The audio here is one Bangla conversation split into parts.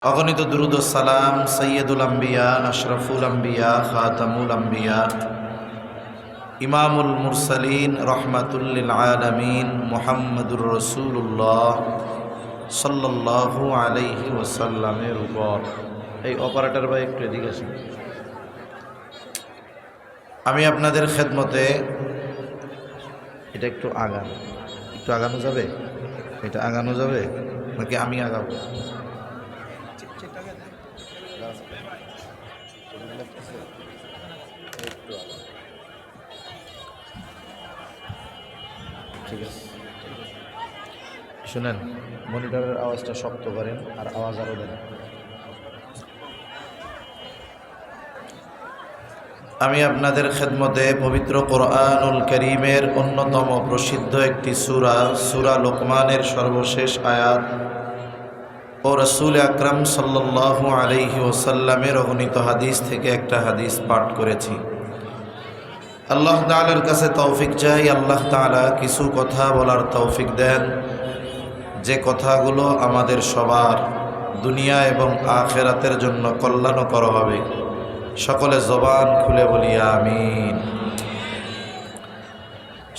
অগণিত দুরুদ ও সালাম সৈয়দুল আম্বিয়া আশরাফুল আম্বিয়া খাতামুল আম্বিয়া ইমামুল মুরসালিন রহমাতুল লিল আলামিন মুহাম্মদুর রাসূলুল্লাহ সাল্লাল্লাহু আলাইহি ওয়াসাল্লামের উপর। এই অপারেটর ভাই একটু এদিকে আসুন। আমি আপনাদের খেদমতে এটা একটু আগানো যাবে, এটা আগানো যাবে নাকি আমি আগাবো? ঠিক আছে, শুনেন, মনিটরের আওয়াজটা শক্ত করেন আর আওয়াজ আরও দেন। আমি আপনাদের খেদমতে পবিত্র কোরআনুল কারীমের অন্যতম প্রসিদ্ধ একটি সূরা লোকমানের সর্বশেষ আয়াত ও রাসূল আকরাম সাল্লাল্লাহু আলাইহি ওয়াসাল্লামের অগণিত হাদিস থেকে একটা হাদিস পাঠ করেছি। আল্লাহ তাআলার কাছে তৌফিক চাই, আল্লাহ তাআলা কিছু কথা বলার তৌফিক দেন, যে কথাগুলো আমাদের সবার দুনিয়া এবং আখিরাতের জন্য কল্যাণকর হবে। সকলে জবান খুলে বলি আমিন।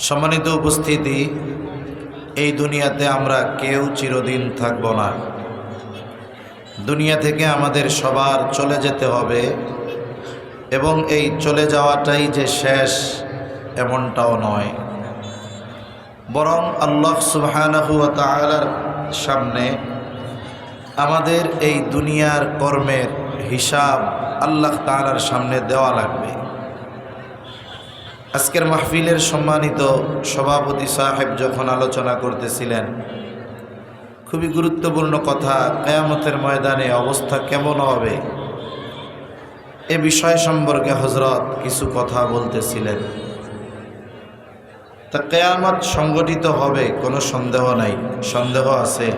সম্মানিত উপস্থিতি, এই দুনিয়াতে আমরা কেউ চিরদিন থাকব না। দুনিয়া থেকে আমাদের সবার চলে যেতে হবে এবং এই চলে যাওয়াটাই যে শেষ এমনটাও নয়, বরং আল্লাহ সুবহানাহু ওয়া তাআলার সামনে আমাদের এই দুনিয়ার কর্মের হিসাব আল্লাহ তাআলার সামনে দেওয়া লাগবে। আজকের মাহফিলের সম্মানিত সভাপতি সাহেব যখন আলোচনা করতেছিলেন, খুবই গুরুত্বপূর্ণ কথা, কিয়ামতের ময়দানে অবস্থা কেমন হবে এ বিষয় সম্পর্কে হযরত কিছু কথা বলতেছিলেন। তা কিয়ামত সংগঠিত হবে, কোনো সন্দেহ নাই। সন্দেহ আছে?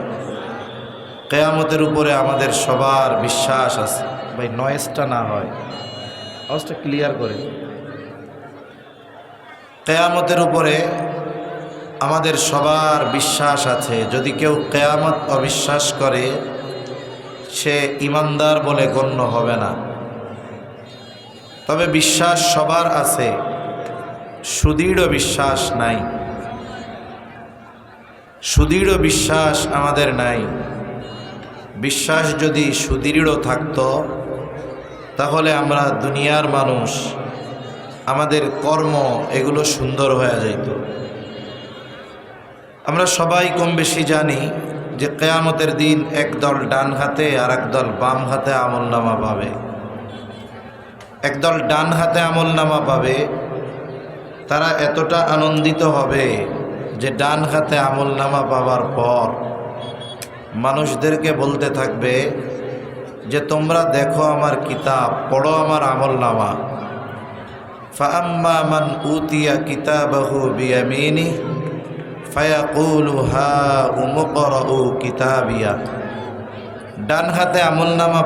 কিয়ামতের উপরে আমাদের সবার বিশ্বাস আছে। ভাই নয়েজটা না হয়, আওয়াজটা ক্লিয়ার করে। কিয়ামতের উপরে আমাদের সবার বিশ্বাস আছে। যদি কেউ কিয়ামত অবিশ্বাস করে, সে ঈমানদার বলে গণ্য হবে না। তবে বিশ্বাস সবার আছে, সুদৃঢ় বিশ্বাস নাই। সুদৃঢ় বিশ্বাস আমাদের নাই। বিশ্বাস যদি সুদৃঢ় থাকতো, তাহলে আমরা দুনিয়ার মানুষ, আমাদের কর্ম এগুলো সুন্দর হয়ে যাইত। আমরা সবাই কম বেশি জানি যে কিয়ামতের দিন একদল ডান হাতে আর একদল বাম হাতে আমলনামা পাবে। একদল ডান হাতে আমলনামা পাবে, তারা এতটা আনন্দিত হবে যে ডান হাতে আমলনামা পাওয়ার পর মানুষদেরকে বলতে থাকবে যে তোমরা দেখো আমার কিতাব, পড়ো আমার আমলনামা। ফাআম্মা মান উতিয়া কিতাবাহু বিয়ামিনিহি ফায়াকুলু হাউম ইকরাউ কিতাবিয়া। ডান হাতে আমলনামা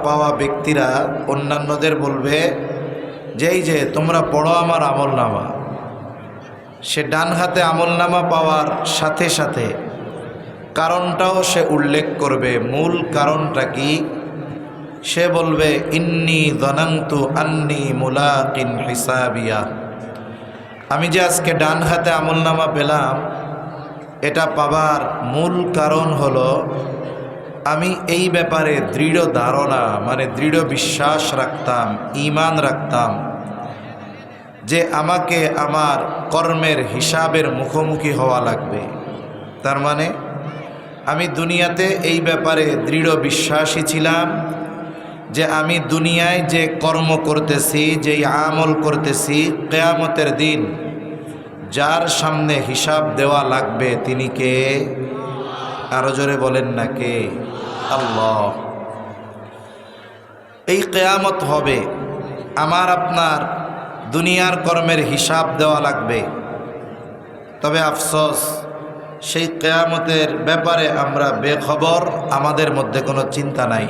পাওয়া ব্যক্তিরা অন্যান্যদের বলবে যে এই যে তোমরা পড়ো আমার আমলনামা। সে ডান হাতে আমলনামা পাওয়ার সাথে সাথে কারণটাও সে উল্লেখ করবে। মূল কারণটা কি? সে বলবে ইন্নী যানানতু আন্নী মুলাকিন হিসাবিয়া। আমি যে আজকে ডান হাতে আমলনামা পেলাম, এটা পাবার মূল কারণ হলো আমি এই ব্যাপারে দৃঢ় ধারণা, মানে দৃঢ় বিশ্বাস রাখতাম, ঈমান রাখতাম যে আমাকে আমার কর্মের হিসাবের মুখোমুখি হওয়া লাগবে। তার মানে আমি দুনিয়াতে এই ব্যাপারে দৃঢ় বিশ্বাসী ছিলাম যে আমি দুনিয়ায় যে কর্ম করতেছি, যেই আমল করতেছি, কিয়ামতের দিন যার সামনে হিসাব দেওয়া লাগবে তিনি কে? আরো জোরে বলেন না কে? আল্লাহ। এই কিয়ামত হবে, আমার আপনার দুনিয়ার কর্মের হিসাব দেওয়া লাগবে। তবে আফসোস, সেই কিয়ামতের ব্যাপারে আমরা বেখবর, আমাদের মধ্যে কোনো চিন্তা নাই।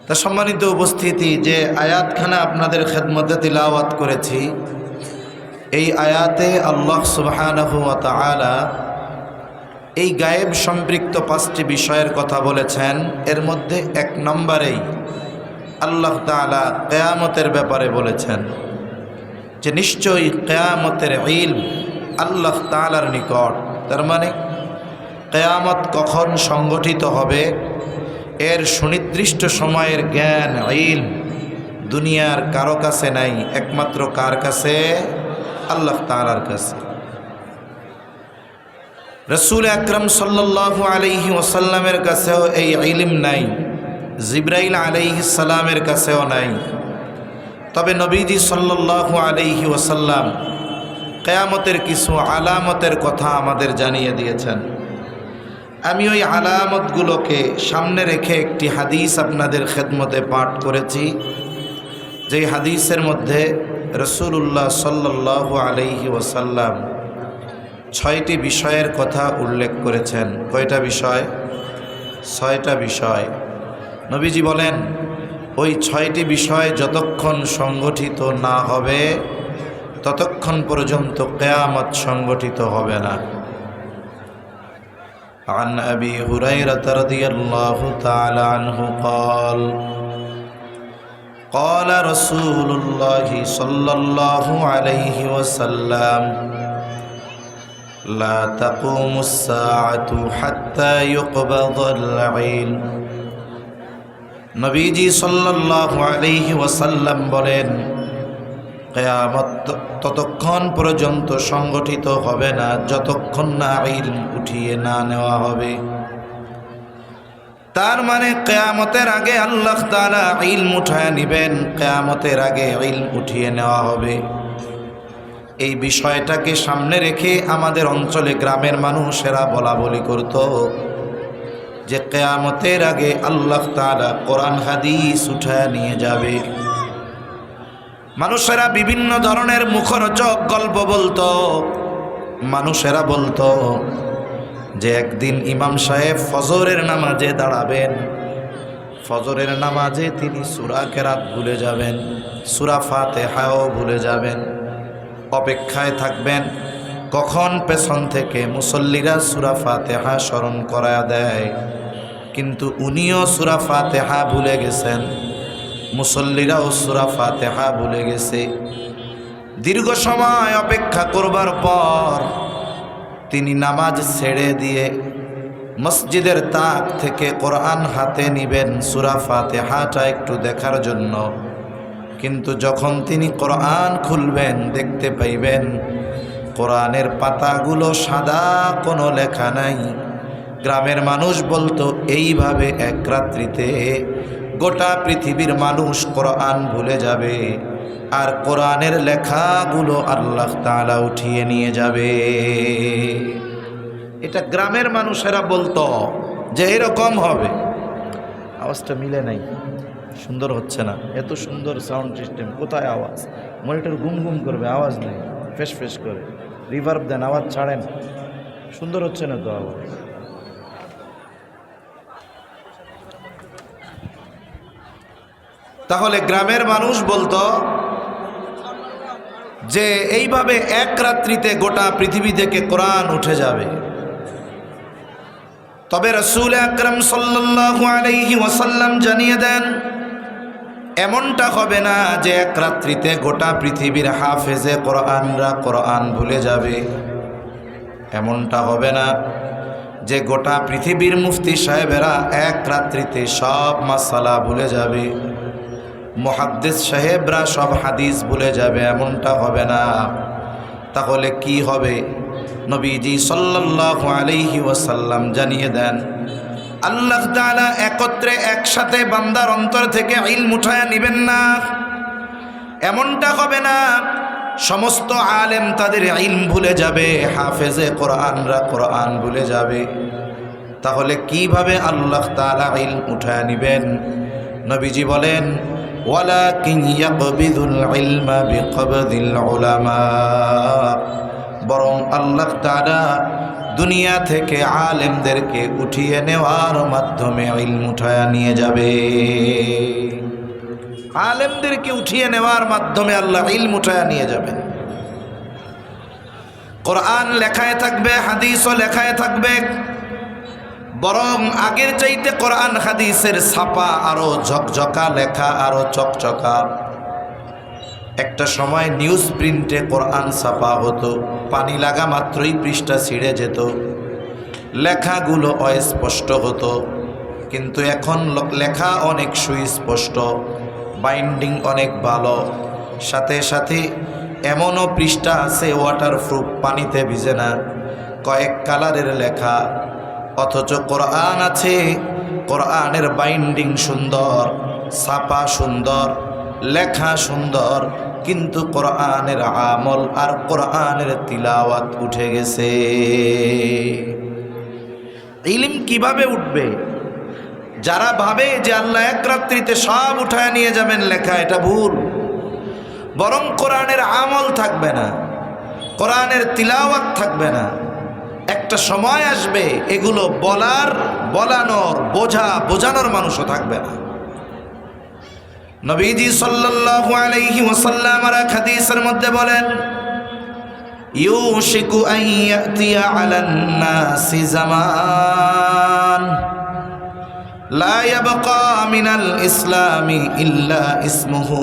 তা সম্মানিত উপস্থিতি, যে আয়াতখানা আপনাদের খেদমতে তিলাওয়াত করেছি, এই আয়াতে আল্লাহ সুবহানাহু ওয়া তাআলা এই গায়েব সম্পৃক্ত 5টি বিষয়ের কথা বলেছেন। এর মধ্যে 1 নম্বরেই আল্লাহ তাআলা কিয়ামতের ব্যাপারে বলেছেন যে নিশ্চয়ই কিয়ামতের ইলম আল্লাহ তাআলার নিকট। তার মানে কিয়ামত কখন সংগঠিত হবে এর সুনির্দিষ্ট সময়ের জ্ঞান ইলম দুনিয়ার কারো কাছে নাই, একমাত্র কার কাছে? আল্লাহ তাআলার কাছে। রাসূল আকরাম সাল্লাল্লাহু আলাইহি ওয়াসাল্লামের কাছেও এই ইলম নাই, জিবরাইল আলাইহিস সালামের কাছেও নাই। তবে নবীজি সাল্লাল্লাহু আলাইহি ওয়াসাল্লাম কিয়ামতের কিছু আলামতের কথা আমাদের জানিয়ে দিয়েছেন। আমি ওই আলামতগুলোকে সামনে রেখে একটি হাদিস আপনাদের খেদমতে পাঠ করেছি, যেই হাদিসের মধ্যে রাসূলুল্লাহ সাল্লাল্লাহু আলাইহি ওয়াসাল্লাম 6টি বিষয়ের কথা উল্লেখ করেছেন। কয়টা বিষয়? 6টা বিষয়। নবীজি বলেন ওই 6টি বিষয় যতক্ষণ সংগঠিত না হবে ততক্ষণ পর্যন্ত কিয়ামত সংগঠিত হবে না। عن أبي هريرة رضي الله تعالى عنه قال قال رسول الله صلى الله عليه وسلم لا تقوم الساعة حتى يقبض العلم। নবীজি সাল্লাল্লাহু আলাইহি ওয়াসাল্লাম বলেন কিয়ামত ততক্ষণ পর্যন্ত সংগঠিত হবে না যতক্ষণ না ইলম উঠিয়ে না নেওয়া হবে। তার মানে কিয়ামতের আগে আল্লাহ তাআলা ইলম উঠায় নেবেন, কিয়ামতের আগে ইলম উঠিয়ে নেওয়া হবে। এই বিষয়টাকে সামনে রেখে আমাদের অঞ্চলে গ্রামের মানুষেরা বলা বলি করত যে কিয়ামতের আগে আল্লাহ তাআলা কোরআন হাদিস উঠায় নিয়ে যাবে। মানুষেরা বিভিন্ন ধরনের মুখরোচক গল্প বলতো। মানুষেরা বলতো যে একদিন ইমাম সাহেব ফজরের নামাজে দাঁড়াবেন, ফজরের নামাজে তিনি সূরা কেরাত ভুলে যাবেন, সূরা ফাতিহাও ভুলে যাবেন, অপেক্ষায় থাকবেন কখন পেছন থেকে মুসল্লিরা সূরা ফাতিহা স্মরণ করায়া দেয়। কিন্তু উনিও সূরা ফাতিহা ভুলে গেছেন, মুসল্লিরাও সূরা ফাতিহা ভুলে গেছে। দীর্ঘ সময় অপেক্ষা করবার পর তিনি নামাজ ছেড়ে দিয়ে মসজিদের তাক থেকে কোরআন হাতে নিবেন সূরা ফাতিহাটা একটু দেখার জন্য। কিন্তু যখন তিনি কোরআন খুলবেন দেখতে পাইবেন কোরআনের পাতাগুলো সাদা, কোনো লেখা নাই। গ্রামের মানুষ বলতো এইভাবে এক রাত্রিতে গোটা পৃথিবীর মানুষ কোরআন ভুলে যাবে আর কোরআনের লেখাগুলো আল্লাহ তাআলা উঠিয়ে নিয়ে যাবে। এটা গ্রামের মানুষেরা বলতো যে এরকম হবে। আওয়াজটা মিলে নাই, সুন্দর হচ্ছে না। এত সুন্দর সাউন্ড সিস্টেম, কোথায় আওয়াজ? মনিটর গুম গুম করবে, আওয়াজ নেই, ফেস ফেস করে। রিভার্ব দেন, আওয়াজ ছাড়েন, সুন্দর হচ্ছে না তো আওয়াজ। তাহলে গ্রামের মানুষ বলতো যে এইভাবে এক রাত্রিতে গোটা পৃথিবী থেকে কোরআন উঠে যাবে। তবে রাসূল আকরাম সাল্লাল্লাহু আলাইহি ওয়াসাল্লাম জানিয়ে দেন এমনটা হবে না যে এক রাত্রিতে গোটা পৃথিবীর হাফেজে কোরআনরা কোরআন ভুলে যাবে। এমনটা হবে না যে গোটা পৃথিবীর মুফতি সাহেবেরা এক রাত্রিতে সব মাসালা ভুলে যাবে, মুহাদ্দিস সাহেবরা সব হাদিস ভুলে যাবে। এমনটা হবে না। তাহলে কি হবে? নবীজি সাল্লাল্লাহু আলাইহি ওয়াসাল্লাম জানিয়ে দেন আল্লাহ তাআলা একত্রে একসাথে বান্দার অন্তর থেকে ইলম উঠায়া নেবেন না। এমনটা হবে না সমস্ত আলেম তাদের ইলম ভুলে যাবে, হাফেজে কোরআনরা কোরআন ভুলে যাবে। তাহলে কিভাবে আল্লাহ তাআলা ইলম উঠায়া নেবেন? নবীজি বলেন ওয়ালাকিন ইয়াকবিদুল ইলমা বিকবদিল উলামা, বরং আল্লাহ তাআলা দুনিয়া থেকে আলেমদেরকে উঠিয়ে নেওয়ার মাধ্যমে ইলম উঠায়া নিয়ে যাবে। আলেমদেরকে উঠিয়ে নেওয়ার মাধ্যমে আল্লাহ ইলম উঠায়া নিয়ে যাবেন। কোরআন লেখায় থাকবে, হাদিসও লেখায় থাকবে, বরং আগের চাইতে কোরআন হাদিসের ছাপা আরো ঝকঝকা, লেখা আরো চকচকা। একটা সময় নিউজ প্রিন্টে কোরআন ছাপা হতো, পানি লাগা মাত্রই পৃষ্ঠা ছিঁড়ে যেত, লেখাগুলো অস্পষ্ট হতো। কিন্তু এখন লেখা অনেক সুস্পষ্ট, বাইন্ডিং অনেক ভালো, সাথে সাথে এমনও পৃষ্ঠা আছে ওয়াটারপ্রুফ, পানিতে ভিজে না, কয়েক কালারের লেখা। অথচ কোরআন আছে, কোরআনের বাইন্ডিং সুন্দর, ছাপা সুন্দর, লেখা সুন্দর, কিন্তু কোরআনের আমল আর কোরআনের তিলাওয়াত উঠে গেছে। ইলম কিভাবে উঠবে? যারা ভাবে যে আল্লাহ এক রাত্রিতে সব উঠায় নিয়ে যাবেন লেখা, এটা ভুল। বরং কোরআনের আমল থাকবে না, কোরআনের তিলাওয়াত থাকবে না। একটা সময় আসবে এগুলো বলানোর বোঝানোর মানুষও থাকবে না। নবীজি সাল্লাল্লাহু আলাইহি ওয়াসাল্লাম আর হাদিসের মধ্যে বলেন, ইউশিকু আন ইয়াতিয়া আলান নাসি জামান লা ইয়াবকা মিনাল ইসলামি ইল্লা ইসমুহু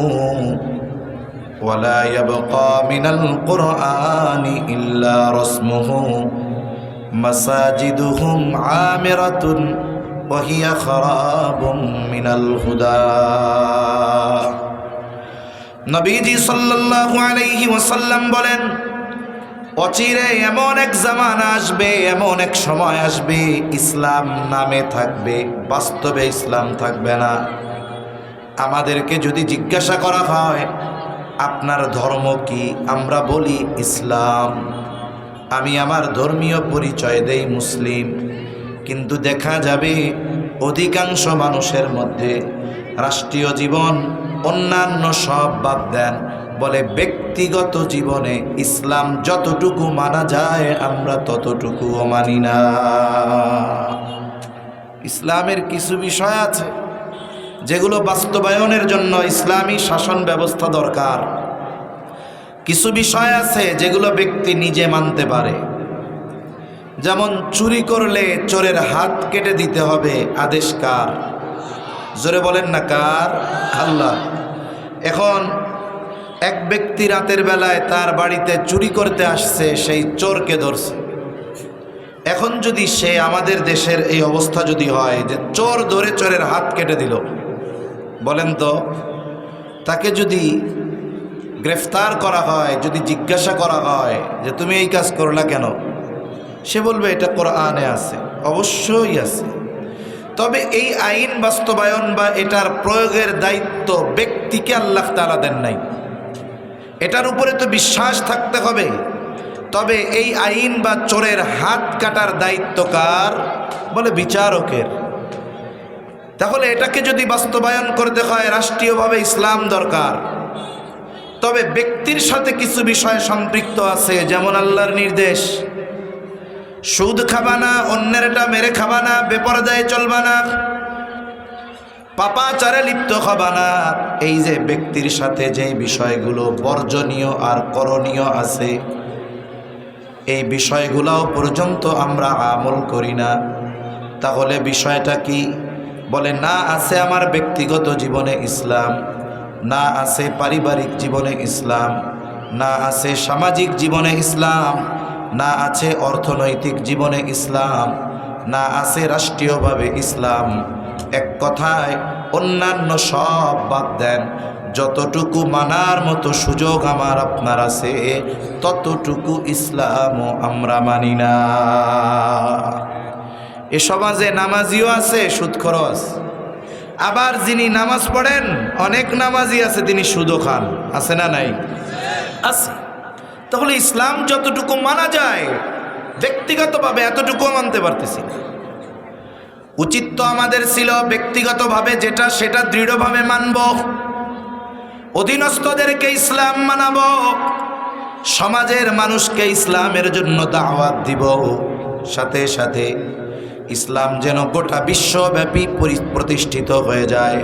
ওয়া লা ইয়াবকা মিনাল কুরআনি ইল্লা রাসমুহু মাসাজিদুহুম আমিরাতুন ওয়া হিয়া খারাবুম মিনাল হুদা। নবীজি সাল্লাল্লাহু আলাইহি ওয়াসাল্লাম বলেন, অচিরে এমন এক জামানা আসবে, এমন এক সময় আসবে, ইসলাম নামে থাকবে, বাস্তবে ইসলাম থাকবে না। আমাদেরকে যদি জিজ্ঞাসা করা হয় আপনার ধর্ম কি, আমরা বলি ইসলাম। আমি আমার ধর্মীয় পরিচয় দেই মুসলিম, কিন্তু দেখা যাবে অধিকাংশ মানুষের মধ্যে রাষ্ট্রীয় জীবন অন্যান্য সব বাদ দেন, বলে ব্যক্তিগত জীবনে ইসলাম যতটুকু মানা যায় আমরা ততটুকুও মানি না। ইসলামের কিছু বিষয় আছে যেগুলো বাস্তবায়নের জন্য ইসলামী শাসন ব্যবস্থা দরকার। কিছু বিষয় আছে যেগুলো ব্যক্তি নিজে মানতে পারে। যেমন চুরি করলে চোরের হাত কেটে দিতে হবে, আদেশ কার? জোরে বলেন না, কার? আল্লাহ। এখন এক ব্যক্তি রাতের বেলায় তার বাড়িতে চুরি করতে আসছে, সেই চোরকে ধরছে। এখন যদি সে, আমাদের দেশের এই অবস্থা যদি হয় যে চোর ধরে চোরের হাত কেটে দিল, বলেন তো, তাকে যদি গ্রেফতার করা হয়, যদি জিজ্ঞাসা করা হয় যে তুমি এই কাজ করলা কেন, সে বলবে এটা কোরআনে আছে। অবশ্যই আছে, তবে এই আইন বাস্তবায়ন বা এটার প্রয়োগের দায়িত্ব ব্যক্তিকে আল্লাহ তাআলা দেন নাই। এটার উপরে তো বিশ্বাস থাকতে হবে। তবে এই আইন বা চোরের হাত কাটার দায়িত্ব কার? বলে বিচারকের। তাহলে এটাকে যদি বাস্তবায়ন করতে হয় রাষ্ট্রীয়ভাবে ইসলাম দরকার। তবে ব্যক্তির সাথে কিছু বিষয় সম্পৃক্ত আছে, যেমন আল্লাহর নির্দেশ, সুদ খাবা না, অন্যেরটা মেরে খাবা না, বেপরদায় চলবা না, পাপাচারে লিপ্ত হবা না। এই যে ব্যক্তির সাথে যে বিষয়গুলো বর্জনীয় আর করণীয় আছে, এই বিষয়গুলোও পর্যন্ত আমরা আমল করি না। তাহলে বিষয়টা কি? বলে না আছে আমার ব্যক্তিগত জীবনে ইসলাম, না আছে পারিবারিক জীবনে ইসলাম, না আছে সামাজিক জীবনে ইসলাম, না আছে অর্থনৈতিক জীবনে ইসলাম, না আছে রাষ্ট্রীয়ভাবে ইসলাম। এক কথায় অন্যান্য সব বাদ দেন, যতটুকু মানার মতো সুযোগ আমার আপনার আছে ততটুকু ইসলামও আমরা মানি না। এ সমাজে নামাজিও আছে, সুদখোর। আবার যিনি নামাজ পড়েন, অনেক নামাজি আছে তিনি সুদও খান, আছে না নাই? আছে। তাহলে ইসলাম যতটুকু মানা যায় ব্যক্তিগতভাবে এতটুকুও মানতে পারতেছি না। উচিত তো আমাদের ছিল ব্যক্তিগতভাবে যেটা সেটা দৃঢ়ভাবে মানব, অধীনস্থদেরকে ইসলাম মানাবো, সমাজের মানুষকে ইসলামের জন্য দাওয়াত দিব, সাথে সাথে ইসলাম যেন গোটা বিশ্বব্যাপী প্রতিষ্ঠিত হয়ে যায়,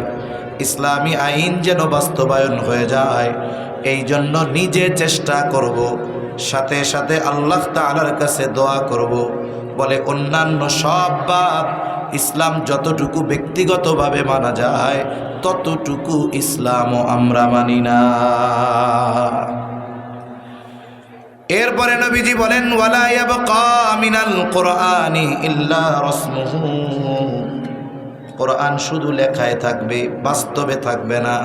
ইসলামী আইন যেন বাস্তবায়ন হয়ে যায়। এই জন্য নিজে চেষ্টা করব, সাথে সাথে আল্লাহ তাআলার কাছে দোয়া করব, বলে অন্যান্য সব বাদ ইসলাম যতটুকু ব্যক্তিগতভাবে মানা যায় ততটুকু ইসলামও আমরা মানি না। এরপরে নবীজি বলেন, ওয়ালা ইয়াবকা মিনাল কুরআনি ইল্লা রাসমুহু, কোরআন শুধু লেখায় থাকবে, বাস্তবে থাকবে না।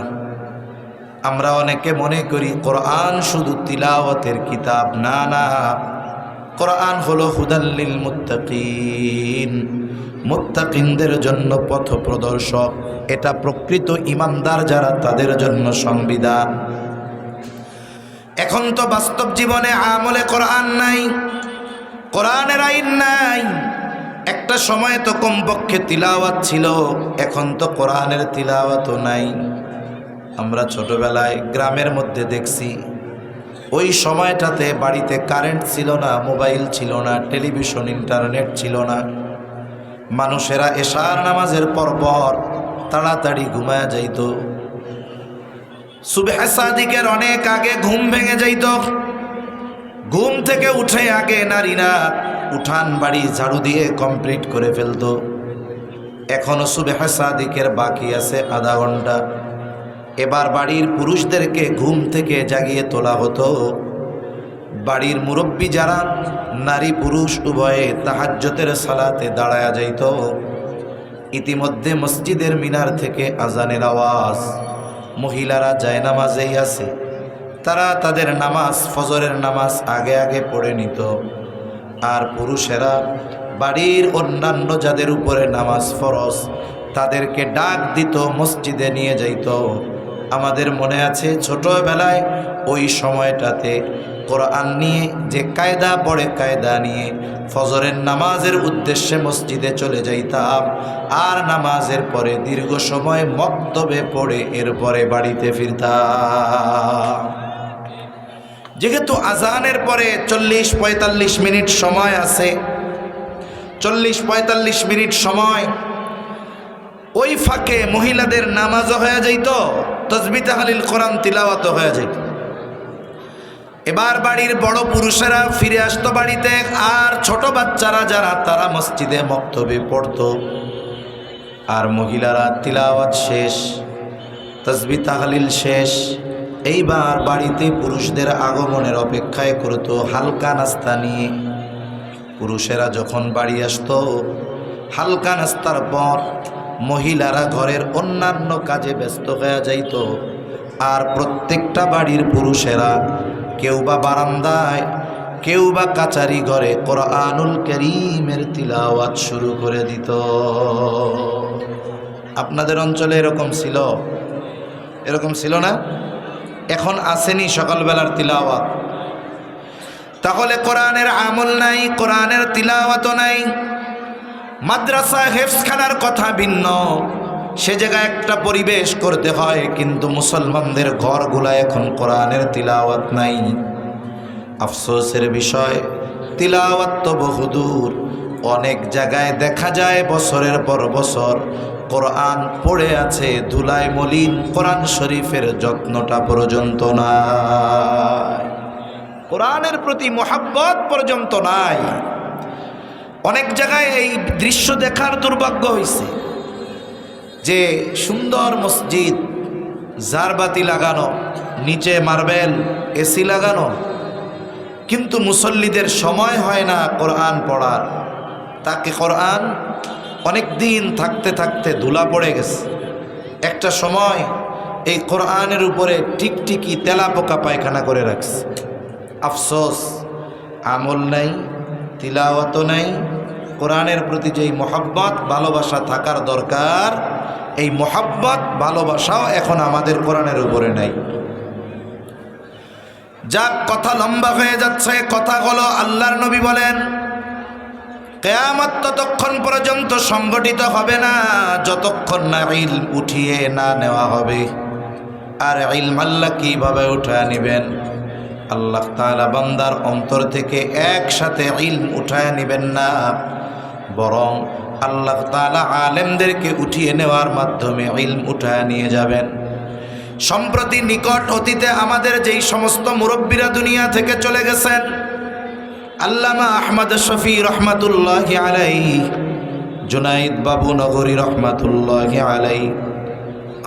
আমরা অনেকে মনে করি কোরআন শুধু তিলাওয়াতের কিতাব। না না, কোরআন হলো হুদাল্লিল মুত্তাকিন, মুত্তাকিনদের জন্য পথ প্রদর্শক। এটা প্রকৃত ইমানদার যারা তাদের জন্য সংবিধান। এখন তো বাস্তব জীবনে আমলে কোরআন নাই, কোরআনের আইন নাই। একটা সময় তো কমপক্ষে তিলাওয়াত ছিল, এখন তো কোরআনের তিলাওয়াতও নাই। আমরা ছোটবেলায় গ্রামের মধ্যে দেখছি, ওই সময়টাতে বাড়িতে কারেন্ট ছিল না, মোবাইল ছিল না, টেলিভিশন ইন্টারনেট ছিল না। মানুষেরা এশার নামাজের পর তাড়াতাড়ি ঘুমায়া যাইত। সুবহ সাদিকের অনেক আগে ঘুম ভেঙে যাইত। ঘুম থেকে উঠে আগে নারীরা উঠান বাড়ি ঝাড়ু দিয়ে কমপ্লিট করে ফেলত। এখনো সুবহ সাদিকের বাকি আছে আধা ঘন্টা। এবার বাড়ির পুরুষদেরকে ঘুম থেকে জাগিয়ে তোলা হতো। বাড়ির মুরব্বী যারা নারী পুরুষ উভয়ে তাহাজ্জুদের সালাতে দাঁড়ায়া যাইত। ইতিমধ্যে মসজিদের মিনার থেকে আজানের আওয়াজ, মহিলারা জায়নামাজেই আছে, তারা তাদের নামাজ, ফজরের নামাজ আগে আগে পড়ে নিত। আর পুরুষেরা বাড়ির অন্যান্য যাদের উপরে নামাজ ফরজ তাদেরকে ডাক দিত, মসজিদে নিয়ে যাইত। আমাদের মনে আছে ছোটবেলায় ওই সময়টাতে কোরআন নিয়ে যে কায়দা পড়ে, কায়দা নিয়ে ফজরের নামাজের উদ্দেশ্যে মসজিদে চলে যাইতাম। আর নামাজের পরে দীর্ঘ সময় মক্তবে পড়ে এরপরে বাড়িতে ফিরতাম। যেহেতু আজানের পরে 40-45 মিনিট সময় আছে, 40-45 মিনিট সময়, ওই ফাঁকে মহিলাদের নামাজও হয়ে যাইত, তাসবিহ তাহলিল কোরআন তিলাওয়াতও হয়ে যাইত। এবার বাড়ির বড় পুরুষেরা ফিরে আসতো বাড়িতে, আর ছোট বাচ্চারা যারা তারা মসজিদে মক্তবে পড়তো। আর মহিলারা তিলাওয়াত শেষ, তাসবিহ তাহলিল শেষ, এইবার বাড়িতে পুরুষদের আগমনের অপেক্ষায় করতো হালকা নাস্তা নিয়ে। পুরুষেরা যখন বাড়ি আসতো, হালকা নাস্তার পর মহিলারা ঘরের অন্যান্য কাজে ব্যস্ত হয়ে যাইত। আর প্রত্যেকটা বাড়ির পুরুষেরা কেউ বা বারান্দায়, কেউ বা কাচারি ঘরে কোরআনুল কারীমের তিলাওয়াত শুরু করে দিত। আপনাদের অঞ্চলে এরকম ছিল? এরকম ছিল না? এখন আসেনি সকালবেলার তিলাওয়াত? তাহলে কোরআনের আমল নাই, কোরআনের তিলাওয়াতও নাই। মাদ্রাসা হেফজখানার কথা ভিন্ন, সে জায়গায় একটা পরিবেশ করতে হয়, কিন্তু মুসলমানদের ঘরগুলা এখন কোরআনের তিলাওয়াত নাই। আফসোসের বিষয়, তিলাওয়াত তো বহুদূর। অনেক জায়গায় দেখা যায় বছরের পর বছর কোরআন পড়ে আছে, ধুলায় মলিন, কোরআন শরীফের যত্নটা পর্যন্ত নাই, কোরআনের প্রতি মোহাব্বত পর্যন্ত নাই। অনেক জায়গায় এই দৃশ্য দেখার দুর্ভাগ্য হয়েছে যে সুন্দর মসজিদ, জারবাতি লাগানো, নিচে মার্বেল, এসি লাগানো, কিন্তু মুসল্লিদের সময় হয় না কোরআন পড়ার। তাকে কোরআন অনেক দিন থাকতে থাকতে ধুলা পড়ে গেছে। একটা সময় এই কোরআনের উপরে টিকটিকি তেলাপোকা পায়খানা করে রাখছে। আফসোস, আমল নাই, তিলাওয়াতও নাই। কোরআনের প্রতি যেই মহব্বত ভালোবাসা থাকার দরকার, এই মহব্বত ভালোবাসাও এখন আমাদের কোরআনের উপরে নাই। যাক, কথা লম্বা হয়ে যাচ্ছে। কথা হলো, আল্লাহর নবী বলেন কিয়ামত ততক্ষণ পর্যন্ত সংগঠিত হবে না যতক্ষণ না ইলম উঠিয়ে না নেওয়া হবে। আর ইলম আল্লাহ কিভাবে উঠায় নেবেন? আল্লাহ তাআলা বান্দার অন্তর থেকে একসাথে ইলম উঠায় নেবেন না, বরং আল্লাহ তাআলা আলেমদেরকে উঠিয়ে নেওয়ার মাধ্যমে ইলম উঠায় নিয়ে যাবেন। সম্প্রতি নিকট অতীতে আমাদের যেই সমস্ত মুরব্বীরা দুনিয়া থেকে চলে গেছেন, আল্লামা আহমদ শফি রহমাতুল্লাহি আলাইহি, জুনাইদ বাবু নগরী রহমাতুল্লাহি আলাইহি,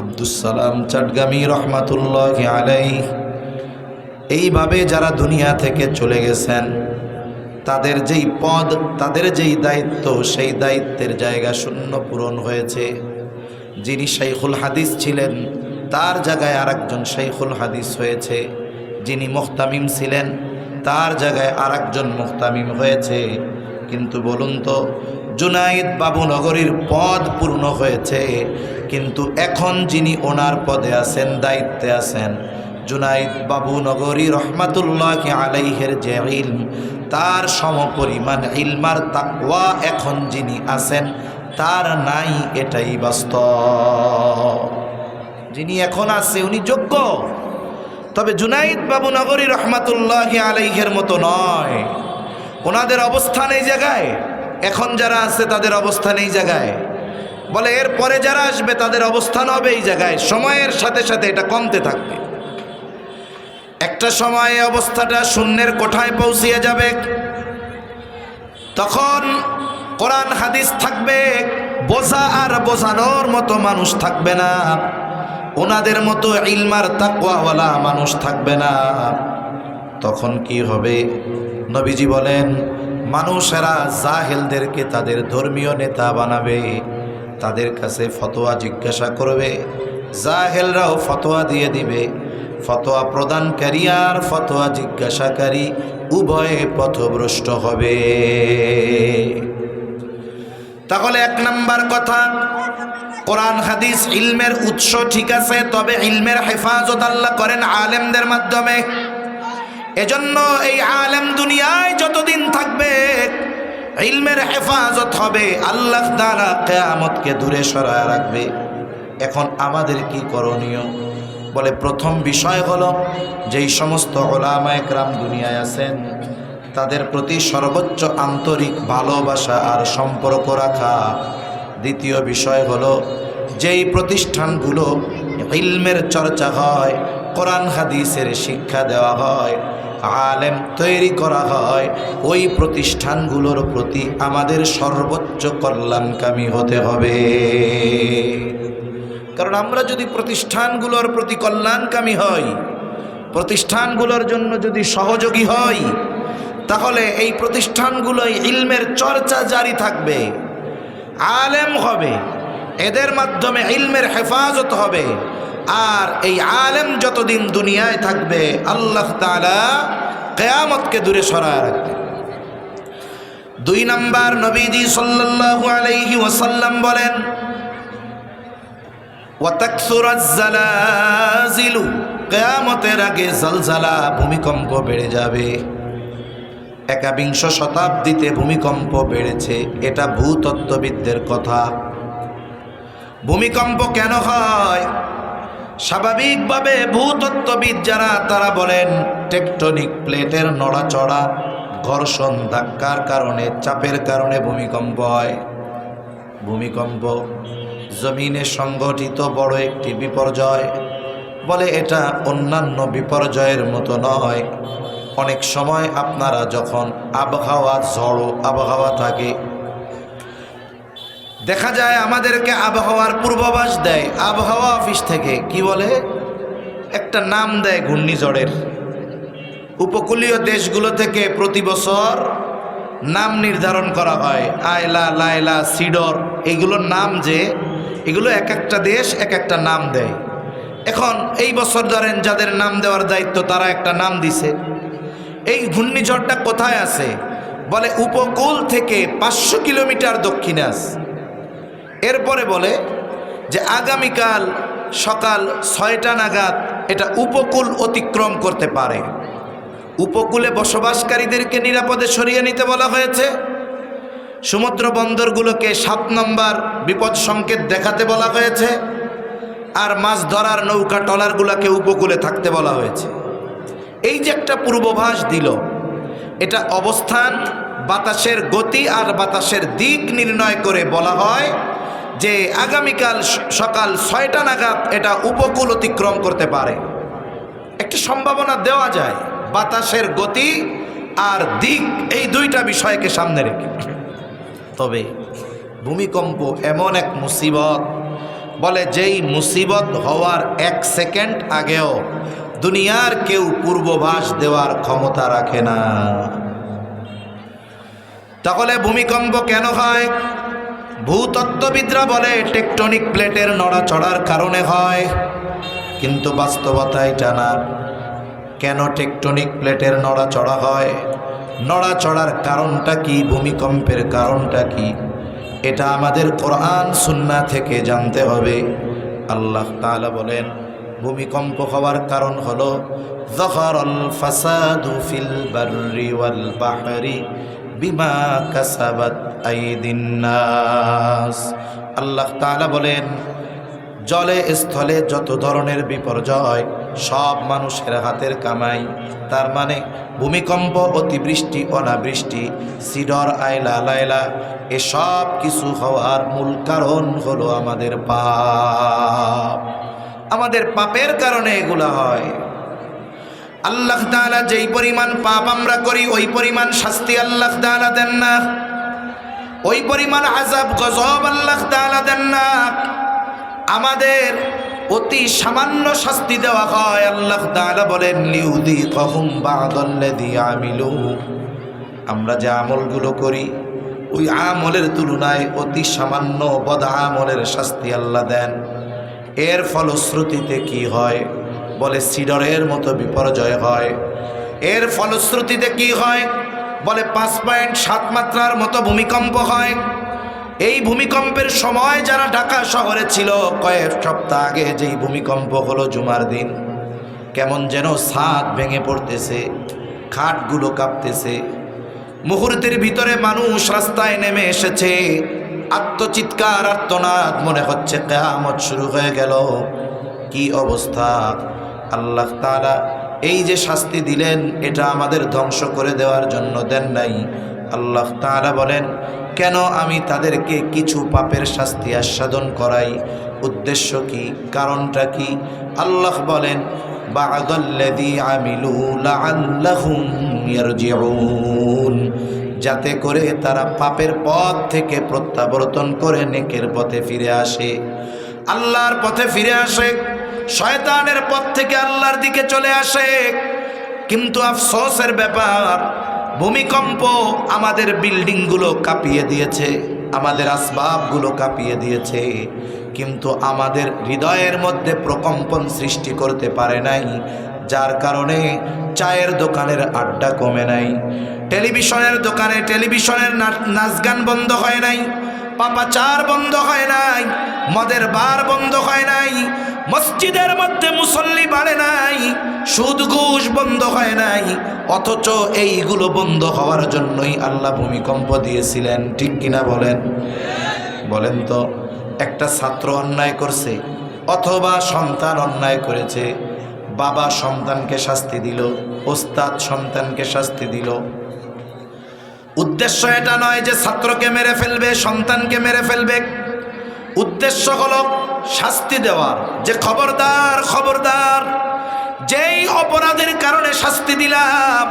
আব্দুস সালাম চাটগামী রহমাতুল্লাহি আলাইহি, এইভাবে যারা দুনিয়া থেকে চলে গেছেন, তাদের যেই পদ, তাদের যেই দায়িত্ব, সেই দায়িত্বের জায়গা শূন্য পূরণ হয়েছে। যিনি শাইখুল হাদিস ছিলেন তার জায়গায় আরেকজন শাইখুল হাদিস হয়েছে। যিনি মুহতামিম ছিলেন তার জায়গায় আরেকজন মুহতামিম হয়েছে। কিন্তু বলুন তো, জুনাইদ বাবু নগরীর পদ পূর্ণ হয়েছে, কিন্তু এখন যিনি ওনার পদে আছেন, দায়িত্বে আছেন, জুনাইদ বাবু নগরী রহমাতুল্লাহি আলাইহির যে ইলম, তার সমপরিমাণ ইলমার তাকওয়া এখন যিনি আছেন তার নাই, এটাই বাস্তব। যিনি এখন আছে উনি যোগ্য, তবে জুনাইদ বাবু নগরী রহমাতুল্লাহি আলাইহির মতো নয়। ওনাদের অবস্থান এই জায়গায়, এখন যারা আছে তাদের অবস্থান এই জায়গায়, বলে এর পরে যারা আসবে তাদের অবস্থান হবে এই জায়গায়। সময়ের সাথে সাথে এটা কমতে থাকবে। একটা সময়ে অবস্থাটা শূন্যের কোঠায় পৌঁছিয়ে যাবে। তখন কোরআন হাদিস থাকবে, বোঝা আর বোঝানোর মতো মানুষ থাকবে না, ওনাদের মতো ইলমার তাকওয়াওয়ালা মানুষ থাকবে না। তখন কি হবে? নবীজি বলেন, মানুষেরা জাহেলদেরকে তাদের ধর্মীয় নেতা বানাবে, তাদের কাছে ফতোয়া জিজ্ঞাসা করবে, জাহেলরাও ফতোয়া দিয়ে দিবে। ফতোয়া প্রদানকারী আর ফতোয়া জিজ্ঞাসাকারী উভয়ে পথভ্রষ্ট হবে। তাহলে এক নাম্বার কথা, কোরআন হাদিস ইলমের উৎস ঠিক আছে, তবে ইলমের হেফাজত আল্লাহ করেন আলেমদের মাধ্যমে। এজন্য এই আলেম দুনিয়ায় যতদিন থাকবে ইলমের হেফাজত হবে, আল্লাহ তাআলা কিয়ামতকে দূরে সরায় রাখবে। এখন আমাদের কি করণীয়? বলে প্রথম বিষয় হলো, যেই সমস্ত উলামায়ে কেরাম দুনিয়ায় আছেন তাদের প্রতি সর্বোচ্চ আন্তরিক ভালোবাসা আর সম্পর্ক রাখা। দ্বিতীয় বিষয় হলো, যেই প্রতিষ্ঠানগুলো ইলমের চর্চা হয়, কোরআন হাদিসের শিক্ষা দেওয়া হয়, আলেম তৈরি করা হয়, ওই প্রতিষ্ঠানগুলোর প্রতি আমাদের সর্বোচ্চ কল্যাণকামী হতে হবে। কারণ আমরা যদি প্রতিষ্ঠানগুলোর প্রতি কল্যাণকামী হই, প্রতিষ্ঠানগুলোর জন্য যদি সহযোগী হই, তাহলে এই প্রতিষ্ঠানগুলোই ইলমের চর্চা জারি থাকবে, আলেম হবে, এদের মাধ্যমে ইলমের হেফাজত হবে। আর এই আলেম যতদিন দুনিয়ায় থাকবে আল্লাহ তাআলা কিয়ামতকে দূরে সরায় রাখবে। দুই নাম্বার, নবীজি সাল্লাল্লাহু আলাইহি ওয়াসাল্লাম বলেন, ওয়াতাকসুরাজ জালাজিলু, কিয়ামতের আগে জলজালা, ভূমিকম্প বেড়ে যাবে। 21 শতাব্দীতে ভূমিকম্প বেড়েছে, এটা ভূতত্ত্ববিদদের কথা। ভূমিকম্প কেন হয়? স্বাভাবিকভাবে ভূতত্ত্ববিদ যারা, তারা বলেন টেকটনিক প্লেটের নড়াচড়া, ঘর্ষণ, ধাক্কার কারণে, চাপের কারণে ভূমিকম্প হয়। ভূমিকম্প জমিনে সংঘটিত বড় একটি বিপর্যয়। বলে এটা অন্যান্য বিপর্যয়ের মতো নয়। অনেক সময় আপনারা যখন আবহাওয়া, ঝড়ো আবহাওয়া থাকে, দেখা যায় আমাদেরকে আবহাওয়ার পূর্বাভাস দেয় আবহাওয়া অফিস থেকে। কি বলে? একটা নাম দেয় ঘূর্ণিঝড়ের। উপকূলীয় দেশগুলো থেকে প্রতি বছর নাম নির্ধারণ করা হয়, আয়লা, লায়লা, সিডর, এগুলোর নাম, যে এগুলো এক একটা দেশ এক একটা নাম দেয়। এখন এই বছর ধরেন যাদের নাম দেওয়ার দায়িত্ব, তারা একটা নাম দিছে। এই ঘূর্ণিঝড়টা কোথায় আছে? বলে উপকূল থেকে 500 কিলোমিটার দক্ষিণে আছে। এরপরে বলে যে আগামীকাল সকাল 6টা নাগাদ এটা উপকূল অতিক্রম করতে পারে। উপকূলে বসবাসকারীদেরকে নিরাপদে সরিয়ে নিতে বলা হয়েছে। সমুদ্র বন্দরগুলোকে 7 নম্বর বিপদ সংকেত দেখাতে বলা হয়েছে। আর মাছ ধরার নৌকা ট্রলারগুলোকে উপকূলে থাকতে বলা হয়েছে। এই যে একটা পূর্বাভাস দিল, এটা অবস্থান, বাতাসের গতি আর বাতাসের দিক নির্ণয় করে বলা হয় যে আগামীকাল সকাল 6টা নাগাদ এটা উপকূল অতিক্রম করতে পারে, একটি সম্ভাবনা দেওয়া যায়। বাতাসের গতি আর দিক, এই দুইটা বিষয়কে সামনে রেখে। তবে ভূমিকম্প এমন এক মুসিবত, বলে যেই মুসিবত হওয়ার 1 সেকেন্ড আগেও দুনিয়ার কেউ পূর্বাভাস দেওয়ার ক্ষমতা রাখে না। তাহলে ভূমিকম্প কেন হয়? ভূতত্ত্ববিদরা বলে টেকটনিক প্লেটের নড়াচড়ার কারণে হয়, কিন্তু বাস্তবতা এটা না। কেন টেকটনিক প্লেটের নড়াচড়া হয়? নড়াচড়ার কারণটা কি? ভূমিকম্পের কারণটা কি? এটা আমাদের কোরআন সুন্নাহ থেকে জানতে হবে। আল্লাহ তাআলা বলেন ভূমিকম্প হওয়ার কারণ হলো যাহারাল ফাসাদু ফিল বাররি ওয়াল বাহরি বিমা কাসাবাত আইদিন নাস। আল্লাহ তাআলা বলেন জলে স্থলে যত ধরনের বিপর্যয় সব মানুষের হাতের কামাই। তার মানে ভূমিকম্প, অতিবৃষ্টি, অনাবৃষ্টি, সিডর, আইলা, লাইলা, এসব কিছু হওয়ার মূল কারণ হলো আমাদের পাপ। আমাদের পাপের কারণে এগুলা হয়। আল্লাহ তাআলা যেই পরিমাণ পাপ আমরা করি ওই পরিমাণ শাস্তি আল্লাহ তাআলা দেন না, ওই পরিমাণ আযাব গজব আল্লাহ তাআলা দেন না। আমাদের অতি সামান্য শাস্তি দেওয়া হয়। আল্লাহ তাআলা বলেন লিউযীকাহুম বা'দাল্লাযী আমিলু, আমরা যে আমলগুলো করি ওই আমলের তুলনায় অতি সামান্য বদ আমলের শাস্তি আল্লাহ দেন। এর ফলশ্রুতিতে কি হয়? বলে সিডরের মতো বিপর্যয় হয়। এর ফলশ্রুতিতে কি হয়? বলে 5.7 মাত্রার মতো ভূমিকম্প হয়। এই ভূমিকম্পের সময় যারা ঢাকা শহরে ছিল, কয়েক সপ্তাহ আগে যেই ভূমিকম্প হলো জুমার দিন, কেমন যেন ছাদ ভেঙে পড়তেছে, খাটগুলো কাঁপতেছে। মুহূর্তের ভিতরে মানুষ রাস্তায় নেমে এসেছে, আত্মচিৎকার, আর্তনাদ, মনে হচ্ছে কিয়ামত শুরু হয়ে গেল। কি অবস্থা! আল্লাহ তাআলা এই যে শাস্তি দিলেন এটা আমাদের ধ্বংস করে দেওয়ার জন্য দেন নাই। আল্লাহ তাআলা বলেন কেন আমি তাদেরকে কিছু পাপের শাস্তি আস্বাদন করাই? উদ্দেশ্য কি? কারণটা কি? আল্লাহ বলেন বা'দাল্লাযী আমিলু লাআল্লাহুম ইয়ারজিউন, যাতে করে তারা পাপের পথ থেকে প্রত্যাবর্তন করে নেকের পথে ফিরে আসে, আল্লাহর পথে ফিরে আসে, শয়তানের পথ থেকে আল্লাহর দিকে চলে আসে। কিন্তু আফসোসের ব্যাপার, ভূমিকম্প আমাদের বিল্ডিংগুলো কাঁপিয়ে দিয়েছে, আমাদের আসবাবগুলো কাঁপিয়ে দিয়েছে, কিন্তু আমাদের হৃদয়ের মধ্যে প্রকম্পন সৃষ্টি করতে পারে নাই। যার কারণে চায়ের দোকানের আড্ডা কমে নাই, টেলিভিশনের দোকানে টেলিভিশনের নাচ গান বন্ধ হয় নাই, পাপাচার বন্ধ হয় নাই, মদের বার বন্ধ হয় নাই, মসজিদের মধ্যে মুসল্লি বাড়ে নাই, সুদ ঘুষ বন্ধ হয় নাই। অথচ এইগুলো বন্ধ হওয়ার জন্যই আল্লাহ ভূমিকম্প দিয়েছিলেন। ঠিক কিনা বলেন? বলেন তো, একটা ছাত্র অন্যায় করছে অথবা সন্তান অন্যায় করেছে, বাবা সন্তানকে শাস্তি দিল, ওস্তাদ সন্তানকে শাস্তি দিল। উদ্দেশ্য এটা নয় যে ছাত্রকে মেরে ফেলবে, সন্তানকে মেরে ফেলবে। উদ্দেশ্য হলো শাস্তি দেওয়ার, যে খবরদার খবরদার, যেই অপরাধের কারণে শাস্তি দিলাম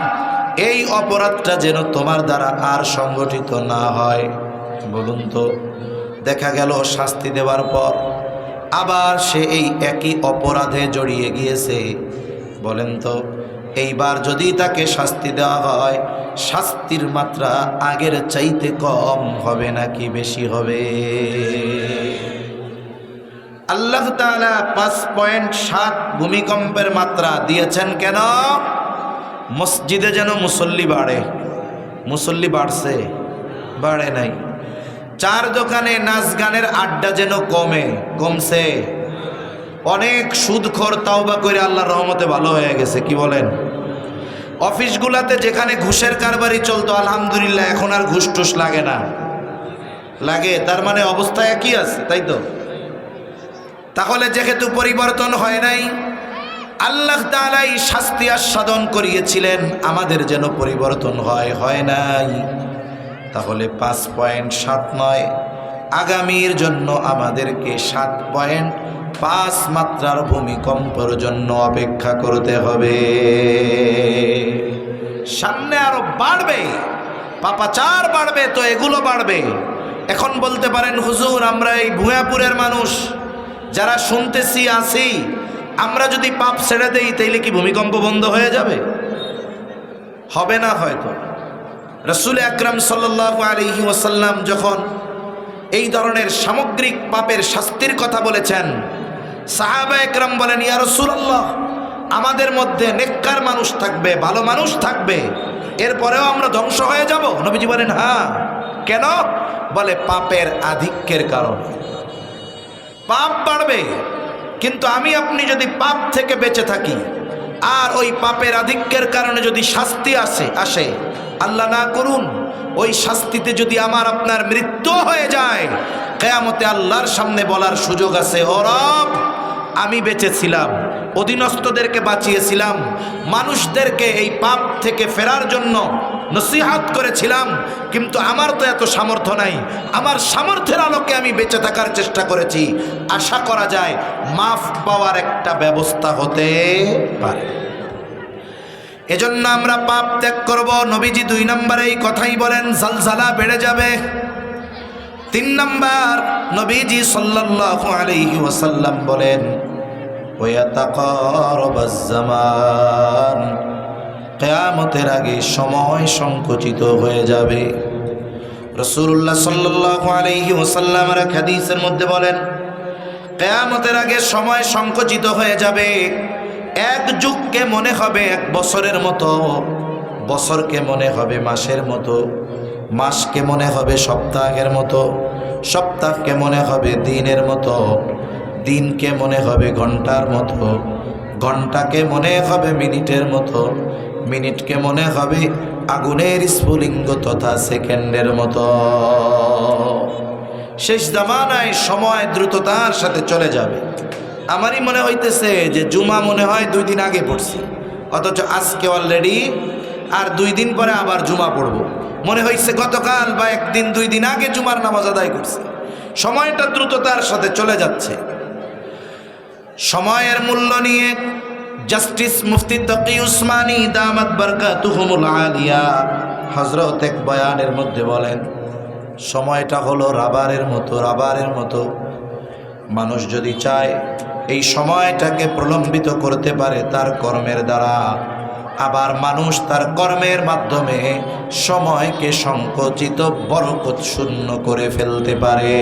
এই অপরাধটা যেন তোমার দ্বারা আর সংগঠিত না হয়। বলুন তো, দেখা গেল শাস্তি দেওয়ার পর আবার সে এই একই অপরাধে জড়িয়ে গিয়েছে। বলেন তো, এইবার যদি তাকে শাস্তি দেওয়া হয়, শাস্তির মাত্রা আগের চাইতে কম হবে নাকি বেশি হবে? আল্লাহ তাআলা 5.7 ভূমিকম্পের মাত্রা দিয়েছেন কেন? মসজিদে যেন মুসল্লি বাড়ে। মুসল্লি বাড়ছে? বাড়ে নাই। চার দোকানে নাচ গানের আড্ডা যেন কমছে। অনেক সুদখোর তাওবা করে আল্লাহর রহমতে ভালো হয়ে গেছে। কি বলেন? অফিসগুলাতে যেখানে ঘুষের কারবারি চলতো, আলহামদুলিল্লাহ এখন আর ঘুষ টুস লাগে না। লাগে তার মানে অবস্থা একই আছে, তাই তো? তাহলে যেহেতু পরিবর্তন হয় নাই, আল্লাহ তাআলা এই শাস্তি আস্বাদন করিয়েছিলেন আমাদের যেন পরিবর্তন হয় নাই। তাহলে 5.7 নয়, আগামীর জন্য আমাদেরকে 7.5 মাত্রার ভূমিকম্পের জন্য অপেক্ষা করতে হবে। সামনে আরো বাড়বে, পাপাচার বাড়বে, তো এগুলো বাড়বে। এখন বলতে পারেন হুজুর, আমরা এই ভুয়াপুরের মানুষ যারা শুনতেছি আসি, আমরা যদি পাপ ছেড়ে দেই তাইলে কি ভূমিকম্প বন্ধ হয়ে যাবে? হবে না হয়তো। রাসূল আকরাম সাল্লাল্লাহু আলাইহি ওয়াসাল্লাম যখন এই ধরনের সামগ্রিক পাপের শাস্তির কথা বলেছেন, সাহাবা একরাম বলেন, ইয়া রাসূলুল্লাহ, আমাদের মধ্যে নেককার মানুষ থাকবে, ভালো মানুষ থাকবে, এরপরেও আমরা ধ্বংস হয়ে যাব? নবীজি বলেন হ্যাঁ। কেন? বলে পাপের আধিক্যের কারণে। পাপ বাড়বে, কিন্তু আমি আপনি যদি পাপ থেকে বেঁচে থাকি আর ওই পাপের আধিক্যের কারণে যদি শাস্তি আসে, আল্লাহ না করুন, ওই শাস্তিতে যদি আমার আপনার মৃত্যু হয়ে যায়, কিয়ামতে আল্লাহর সামনে বলার সুযোগ আছে, ও রব, আমি বেঁচেছিলাম, অধীনস্থদেরকে বাঁচিয়েছিলাম, মানুষদেরকে এই পাপ থেকে ফেরার জন্য নসিহত করেছিলাম, কিন্তু আমার তো এত সামর্থ্য নাই, আমার সামর্থ্যের আলোকে আমি বেঁচে থাকার চেষ্টা করেছি। আশা করা যায় মাফ পাওয়ার একটা ব্যবস্থা হতে পারে। এজন্য আমরা পাপ ত্যাগ করব। নবীজি 2 নম্বরে এই কথাই বলেন, জালজালা বেড়ে যাবে। 3 নম্বর, নবীজি সাল্লাল্লাহু আলাইহি ওয়াসাল্লাম বলেন, ওয়াতাকারাবাজ জামান, কিয়ামতের আগে সময় সংকুচিত হয়ে যাবে। রাসূলুল্লাহ সাল্লাল্লাহু আলাইহি ওয়াসাল্লামের হাদিসের মধ্যে বলেন, কিয়ামতের আগে সময় সংকুচিত হয়ে যাবে। এক যুগকে মনে হবে 1 বছরের মতো, বছরকে মনে হবে মাসের মতো, মাসকে মনে হবে সপ্তাহের মতো, সপ্তাহকে মনে হবে দিনের মতো, দিনকে মনে হবে ঘন্টার মতো, ঘন্টাকে মনে হবে মিনিটের মতো, মিনিটকে মনে হবে আগুনের স্ফুলিঙ্গ তথা সেকেন্ডের মতো। শেষ জামানায় সময় দ্রুততার সাথে চলে যাবে। আমারই মনে হইতেছে যে জুমা মনে হয় 2 দিন আগে পড়ছি, অথচ আজকে অলরেডি আর 2 দিন পরে আবার জুমা পড়ব। মনে হইছে গতকাল বা 1 দিন 2 দিন আগে জুমার নামাজ আদায় করছি। সময়টা দ্রুততার সাথে চলে যাচ্ছে। সময়ের মূল্য নিয়ে জাস্টিস মুফতি তকি উসমানী দামাত বারকাতুহুমুল আলিয়া হযরত এক বয়ানের মধ্যে বলেন, সময়টা হলো রাবারের মতো, রাবারের মতো। মানুষ যদি চায় এই সময়টাকে প্রলম্বিত করতে পারে তার কর্মের দ্বারা, আবার মানুষ তার কর্মের মাধ্যমে সময়কে সংকুচিত বরকত শূন্য করে ফেলতে পারে।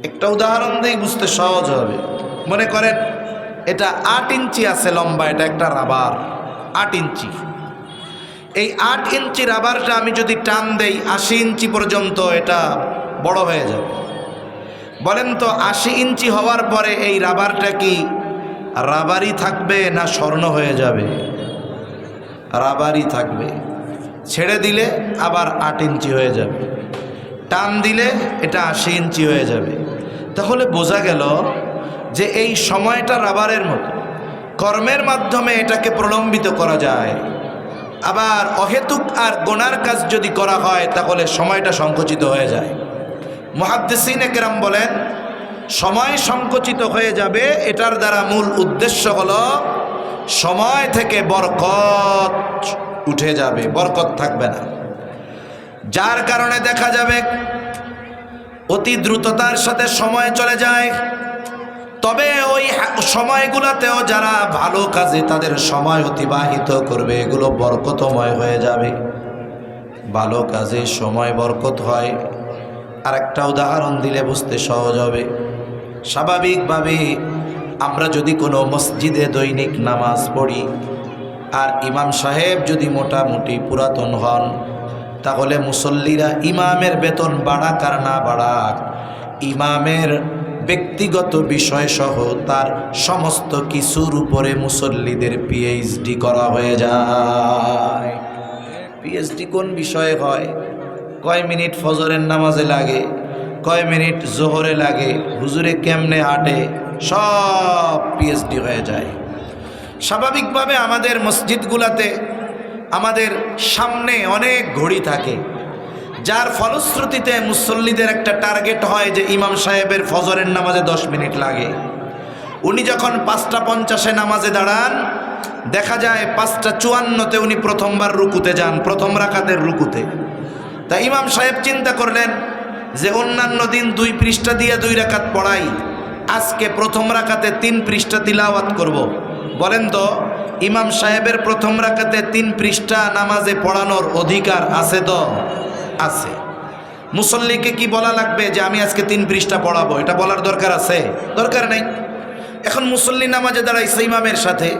একটা উদাহরণ দিয়ে বুঝতে সহজ হবে। মনে করেন এটা 8 ইঞ্চি আছে লম্বা, এটা একটা রাবার 8 ইঞ্চি। এই 8 ইঞ্চি রাবারটা আমি যদি টান দেই 80 ইঞ্চি পর্যন্ত এটা বড় হয়ে যাবে। বলেন তো 80 ইঞ্চি হওয়ার পরে এই রাবারটা কি রাবারই থাকবে না স্বর্ণ হয়ে যাবে? রাবারই থাকবে। ছেড়ে দিলে আবার 8 ইঞ্চি হয়ে যাবে, টান দিলে এটা 80 ইঞ্চি হয়ে যাবে। তাহলে বোঝা গেল যে এই সময়টা রাবারের মতো, কর্মের মাধ্যমে এটাকে প্রলম্বিত করা যায়। আবার অহেতুক আর গোনার কাজ যদি করা হয় তাহলে সময়টা সংকুচিত হয়ে যায়। মুহাদ্দিসিনে কেরাম বলেন, সময় সংকুচিত হয়ে যাবে, এটার দ্বারা মূল উদ্দেশ্য হলো সময় থেকে বরকত উঠে যাবে, বরকত থাকবে না। যার কারণে দেখা যাবে অতি দ্রুততার সাথে সময় চলে যায়। তবে ওই সময়গুলোতেও যারা ভালো কাজে তাদের সময় অতিবাহিত করবে, এগুলো বরকতময় হয়ে যাবে। ভালো কাজে সময় বরকত হয়। আরেকটা উদাহরণ দিলে বুঝতে সহজ হবে। স্বাভাবিকভাবে আমরা যদি কোনো মসজিদে দৈনিক নামাজ পড়ি আর ইমাম সাহেব যদি মোটামুটি পুরাতন হন, তাহলে মুসল্লিরা ইমামের বেতন বাড়াক আর না বাড়াক, ইমামের ব্যক্তিগত বিষয় সহ তার সমস্ত কিছুর উপরে মুসল্লিদের পিএইচডি করা হয়ে যায়। পিএইচডি কোন বিষয়ে হয়? কয় মিনিট ফজরের নামাজে লাগে, কয় মিনিট জোহরে লাগে, হুজুরে কেমনে হাঁটে, সব পিএইচডি হয়ে যায়। স্বাভাবিকভাবে আমাদের মসজিদগুলোতে আমাদের সামনে অনেক ঘড়ি থাকে, যার ফলশ্রুতিতে মুসল্লিদের একটা টার্গেট হয় যে ইমাম সাহেবের ফজরের নামাজে 10 মিনিট লাগে। উনি যখন 5:50 নামাজে দাঁড়ান, দেখা যায় 5:54 উনি প্রথমবার রুকুতে যান, প্রথম রাকাতের রুকুতে। তা ইমাম সাহেব চিন্তা করলেন যে অন্যান্য দিন 2 পৃষ্ঠা দিয়ে 2 রাকাত পড়াই, আজকে প্রথম রাকাতে 3 পৃষ্ঠা তিলাওয়াত করব। বলেন তো ইমাম সাহেবের প্রথম রাকাতে 3 পৃষ্ঠা নামাজে পড়ানোর অধিকার আছে? তো আছে। মুসল্লিকে কি বলা লাগবে যে আমি আজকে 3 পৃষ্ঠা পড়াবো? এটা বলার দরকার আছে? দরকার নাই। এখন মুসল্লি নামাজে দাঁড়াইছে ইমামের সাথে,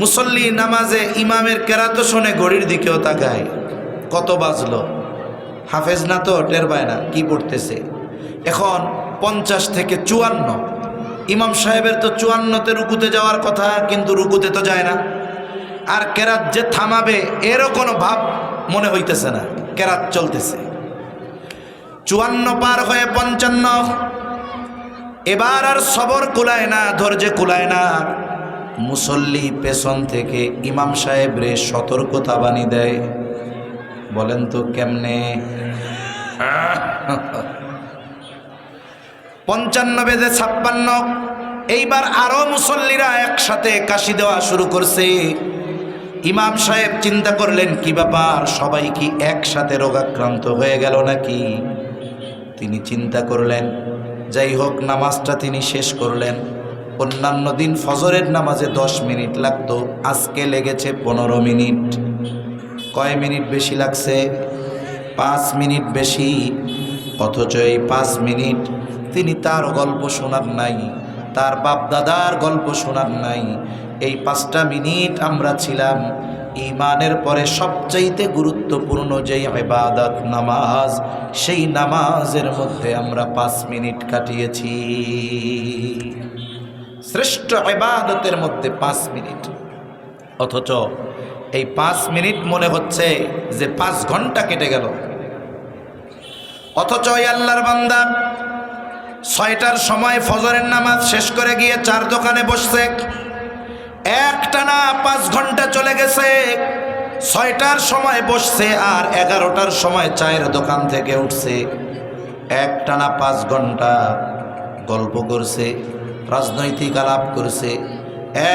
মুসল্লি নামাজে ইমামের কেরাত শোনে, ঘড়ির দিকেও তাকায়, কত বাজলো? হাফেজ না তো, টের পায় না কি পড়তেছে। এখন 50 থেকে 54, ইমাম সাহেবের তো 54তে রুকুতে যাওয়ার কথা, কিন্তু রুকুতে তো যায় না। আর কেরাত যে থামাবে এরও কোনো ভাব মনে হইতেছে না, কেরাত চলতেছে। 54 পার হয়ে 55, এবার আর সবর কুলায় না, ধৈর্য কুলায় না। মুসল্লি পেছন থেকে ইমাম সাহেব রে সতর্কতা বাণী দেয়। বলেন তো কেমনে? 55 বেজে 56, এইবার আরো মুসল্লিরা একসাথে কাশি দেওয়া শুরু করছে। ইমাম সাহেব চিন্তা করলেন কি ব্যাপার, সবাই কি একসাথে রোগাক্রান্ত হয়ে গেল নাকি? তিনি চিন্তা করলেন, যাই হোক নামাজটা তিনি শেষ করলেন। অন্যান্য দিন ফজরের নামাজে 10 মিনিট লাগতো, আজকে লেগেছে 15 মিনিট। কয় মিনিট বেশি লাগছে? 5 মিনিট বেশি। অথচ এই 5 মিনিট তিনি তার গল্প শোনার নাই, তার বাপ দাদার গল্প শোনার নাই। এই 5টা মিনিট আমরা ছিলাম ঈমানের পরে সবচাইতে গুরুত্বপূর্ণ যেই ইবাদত নামাজ, সেই নামাজের মধ্যে আমরা 5 মিনিট কাটিয়েছি। শ্রেষ্ঠ ইবাদতের মধ্যে 5 মিনিট। অথচ এই 5 মিনিট মনে হচ্ছে যে 5 ঘন্টা কেটে গেল। অথচ ওই আল্লাহর বান্দা 6টার সময় ফজরের নামাজ শেষ করে গিয়ে 4 দোকানে বসছে। একটানা 5 ঘন্টা চলে গেছে। 6টার সময় বসছে আর 11টার সময় চায়ের দোকান থেকে উঠছে। একটানা 5 ঘন্টা গল্প করছে, রাজনৈতিক আলাপ করছে।